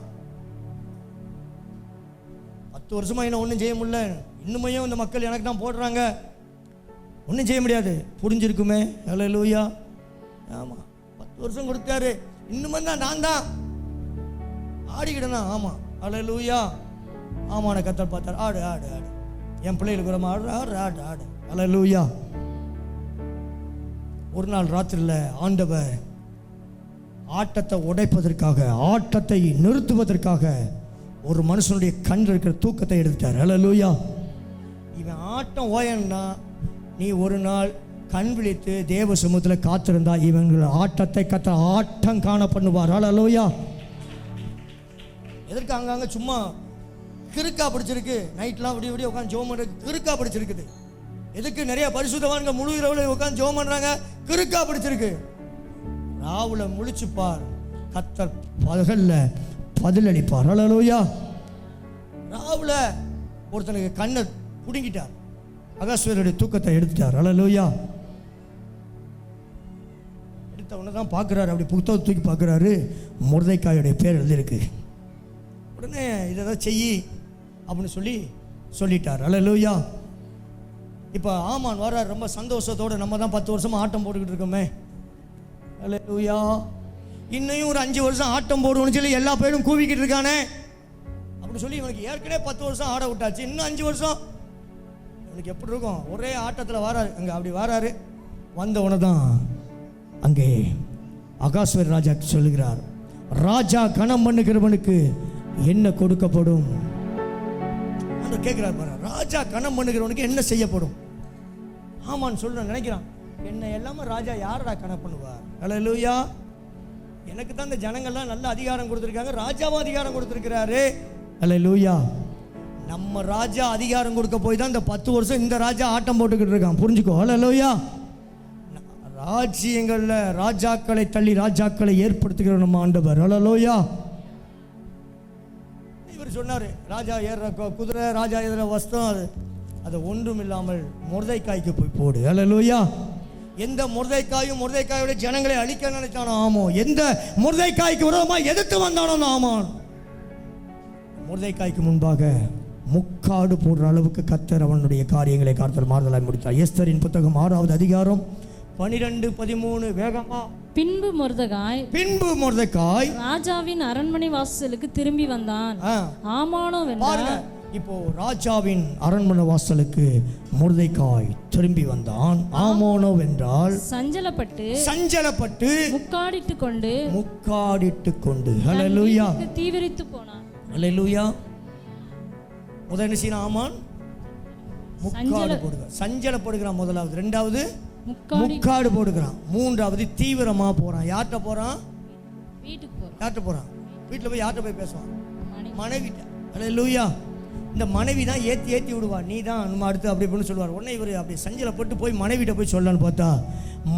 10 வருஷமா என்ன ஒன்றும் செய்ய முடியல, இன்னுமையும் இந்த மக்கள் எனக்கு தான் போடுறாங்க, ஒன்றும் செய்ய முடியாது. புரிஞ்சிருக்குமே. ஹல்லேலூயா. ஆமாம், 10 வருஷம் கொடுத்தாரு, இன்னும் தான் நான் தான் ஆடிக்கிட்டேனா? ஆமாம். ஹல்லேலூயா. ஆமான கத்தர் பார்த்தார், ஆடு ஆடு ஆடு, என் பிள்ளைகளுக்கு ஒரு ஆடு ஆடு ஆடு ஆடு. ஹல்லேலூயா. ஒரு நாள் ராத்திரியில் ஆண்டவர் ஆட்டத்தை உடைப்பதற்காக, ஆட்டத்தை நிறுத்துவதற்காக ஒரு மனுஷனுடைய கண் இருக்கிற தூக்கத்தை எடுத்துட்டார். ஹல்லேலூயா. இவன் ஆட்டம் ஓயன்னா நீ ஒரு நாள் கண் விழித்து தேவ சமூகத்தில் காத்திருந்தா இவங்கள் ஆட்டத்தை கத்த ஆட்டம் காண பண்ணுவார். ஹல்லேலூயா. எதற்கு அங்கங்க சும்மா கிறுக்கா பிடிச்சிருக்கு, நைட்லாம் விடிய விடிய உட்காந்து ஜோம் பண்ணுறது கிறுக்கா பிடிச்சிருக்குது? எதுக்கு நிறைய பரிசுத்தவான்க முழு இரவுல உட்காந்து ஜோம் பண்ணுறாங்க? கிறுக்கா பிடிச்சிருக்கு. ராவுல முழிச்சுப்பார், கத்தர் பகல்ல பதிலளிப்பார். ஹல்லேலூயா. ராவுல ஒருத்தனுக்கு கண்ணை புடுங்கிட்டார், அகாஸ்வேருடைய தூக்கத்தை எடுத்துட்டார். ஹல்லேலூயா. எடுத்த உடனே தான் பார்க்குறாரு, அப்படி புத்தகத்தை தூக்கி பார்க்குறாரு, மொர்தெக்காயுடைய பேர் எழுதியிருக்கு. உடனே இதை தான் செய் அப்படின்னு சொல்லிட்டார். ஹல்லேலூயா. இப்போ ஆமான் வர்றார் ரொம்ப சந்தோஷத்தோடு, நம்ம தான் 10 வருஷமாக ஆட்டம் போட்டுக்கிட்டு இருக்கோமே. ஹல்லேலூயா. இன்னையும் ஒரு 5 வருஷம் ஆட்டம் போடுவோம்னு சொல்லி எல்லா பேரும் கூவிக்கிட்டு இருக்கானே அப்படின்னு சொல்லி இவனுக்கு ஏற்கனவே 10 வருஷம் ஆட விட்டாச்சு, இன்னும் 5 வருஷம் இவனுக்கு எப்படி இருக்கும்? ஒரே ஆட்டத்தில் வராரு, அங்கே அப்படி வராரு. வந்த உடனே தான் அங்கே அகாஸ்வேர் ராஜா சொல்லுகிறார், ராஜா கணம் பண்ணுகிறவனுக்கு என்ன கொடுக்கப்படும்? கேட்கிறார் பாரு, ராஜா கணம் பண்ணுகிறவனுக்கு என்ன செய்யப்படும்? ஆமான்னு சொல்ல நினைக்கிறான், என்ன எல்லாமே ராஜா யாரடா கணம் பண்ணுவார்? ஹல்லேலூயா. எனக்கு தான் இந்த ஜனங்கள்லாம் நல்ல அதிகாரம் கொடுத்துருக்காங்க, ராஜாவும் அதிகாரம் கொடுத்துருக்கிறாரு. ஹல்லேலூயா. நம்ம ராஜா அதிகாரம் கொடுக்க போய் தான் இந்த 10 வருஷம் இந்த ராஜா ஆட்டம் போட்டுக்கிட்டு இருக்கான். புரிஞ்சுக்கோ. ஹல்லேலூயா. ராஜ்யங்களில் ராஜாக்களை தள்ளி ராஜாக்களை ஏற்படுத்துகிற நம்ம ஆண்டவர். ஹல்லேலூயா. இவர் சொன்னார், ராஜா ஏறுற குதிரை, ராஜா ஏறுற வஸ்திரம், அது ஒன்றும் இல்லாமல் மொர்தெக்காய்க்கு போய் போடு. ஹல்லேலூயா. எந்த மொர்தெக்காயும் மொர்தெக்காயோட ஜனங்களை அழிக்க நினைத்தானோ ஆமோ, எந்த மொர்தெக்காய்க்கு விரோதமாக எதிர்த்து வந்தானோ ஆமான், மொர்தெக்காய்க்கு முன்பாக முக்காடு போடுற அளவுக்கு கர்த்தர் அவனுடைய காரியங்களை கர்த்தர் மாறுதலாய் முடித்தார். எஸ்தரின் புத்தகம் 6வது அதிகாரம் 12-13 வேகமா. பின்பு மொர்தெகாய் ராஜாவின் அரண்மனை வாசலுக்கு திரும்பி வந்தான். ஆமானோ பாருங்க, இப்போ ராஜாவின் அரண்மனை வாசலுக்கு மொர்தெகாய் திரும்பி வந்தான். ஆமோனோ வென்றால் சஞ்சலப்பட்டு முக்காடிட்டு கொண்டு ஹல்லேலூயா தீவிரித்து போனான். ஹல்லேலூயா. முதல் என்ன செய்யணும்? ஆமான் முக்காடு போடுகிறான், சஞ்சலப்படுகிறான். முதலாவது. ரெண்டாவது முக்காடு போடுகிறான். மூன்றாவது தீவிரமா போறான். யார்கிட்ட போறான்? வீட்டுக்கு போறான். யார்கிட்ட போறான்? வீட்டில் போய் யார்கிட்ட போய் பேசுவான்? மனைவிட்ட. ஹல்லேலூயா. இந்த மனைவி தான் ஏற்றி விடுவா. நீ தான் நம்ம அடுத்து அப்படி இப்படின்னு சொல்லுவார். உடனே இவர் அப்படி சஞ்சலப்பட்டு போய் மனைவிட்ட போய் சொல்லலான்னு பார்த்தா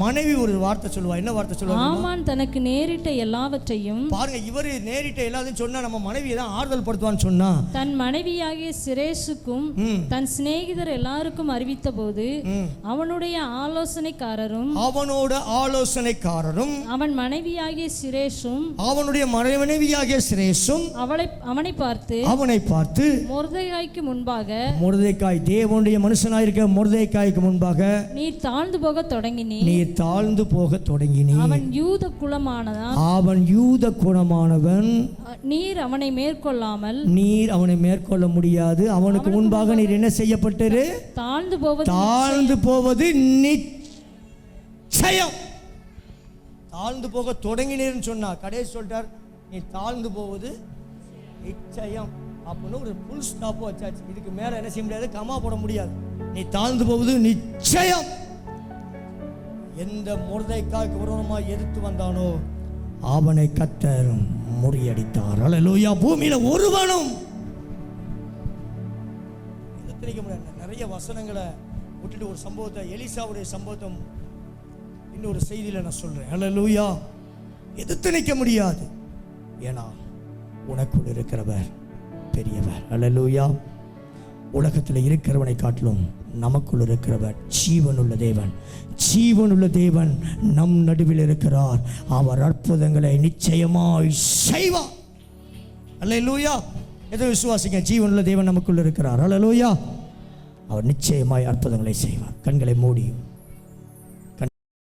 மனைவி ஒரு வார்த்தை சொல்லுவா. என்ன வார்த்தை சொல்லுவா? ஆமான் தனக்கு நேரிட்ட எல்லாவற்றையும் பாருங்க. இவர் நேரிட்ட எல்லாத்தையும் சொன்னா நம்ம மனைவியை தான் ஆறுதல் படுத்துவான்னு சொன்னா தன் மனைவியாகிய சிரேசுக்கும் தன் சிநேகிதர் எல்லாருக்கும் அறிவித்த போது அவனோட ஆலோசனைக்காரரும் அவன் மனைவியாகிய சிரேசும் அவனை பார்த்து மொர்தெகாய்க்கு முன்பாக, மொர்தெகாய் தேவனுடைய மனுஷனாயிருக்க மொர்தெகாய்க்கு முன்பாக நீர் தாழ்ந்து போக தொடங்கினீ. அவன் யூத குலமானவன். நீர் அவனை மேற்கொள்ள முடியாது. அவனுக்கு முன்பாக நீர் என்ன செய்யப்பட்டது? தாழ்ந்து போவது நிச்சயம். தாழ்ந்து போக தொடங்கினீர்னு சொன்னா கடைசி சொல்லிட்டார், நீ தாழ்ந்து போவது நிச்சயம் அப்படின்னு ஒரு புல் ஸ்டாப் வச்சாச்சு. இதுக்கு மேல என்ன செய்ய முடியாது, கமா போட முடியாது. நீ தாழ்ந்து போவது நிச்சயம். எந்த மொர்தெகாய்க்கு விரோதமாக எதிர்த்து வந்தானோ அவனை கர்த்தர் முறியடித்தார். ஹல்லேலூயா. பூமியில ஒருவனும் எதிர்க்க முடியாது. நிறைய வசனங்களை விட்டுட்டு ஒரு சம்பவத்தை, எலிசாவுடைய சம்பவத்தை இன்னொரு செய்தியில நான் சொல்றேன். ஹல்லேலூயா. எதிர்த்து நிற்க முடியாது. ஏன்னா உனக்குள் இருக்கிறவர் பெரியவர். ஹல்லேலூயா. உலகத்தில் இருக்கிறவனை காட்டிலும் நமக்குள் இருக்கிறவர் ஜீவனுள்ள தேவன் நம் நடுவில் இருக்கிறார். அவர் அற்புதங்களை நிச்சயமாய் செய்வார். ஹல்லேலூயா. எதை விசுவாசிங்க? ஜீவனுள்ள தேவன் நமக்குள் இருக்கிறார். ஹல்லேலூயா. அவர் நிச்சயமாய் அற்புதங்களை செய்வார். கண்களை மூடி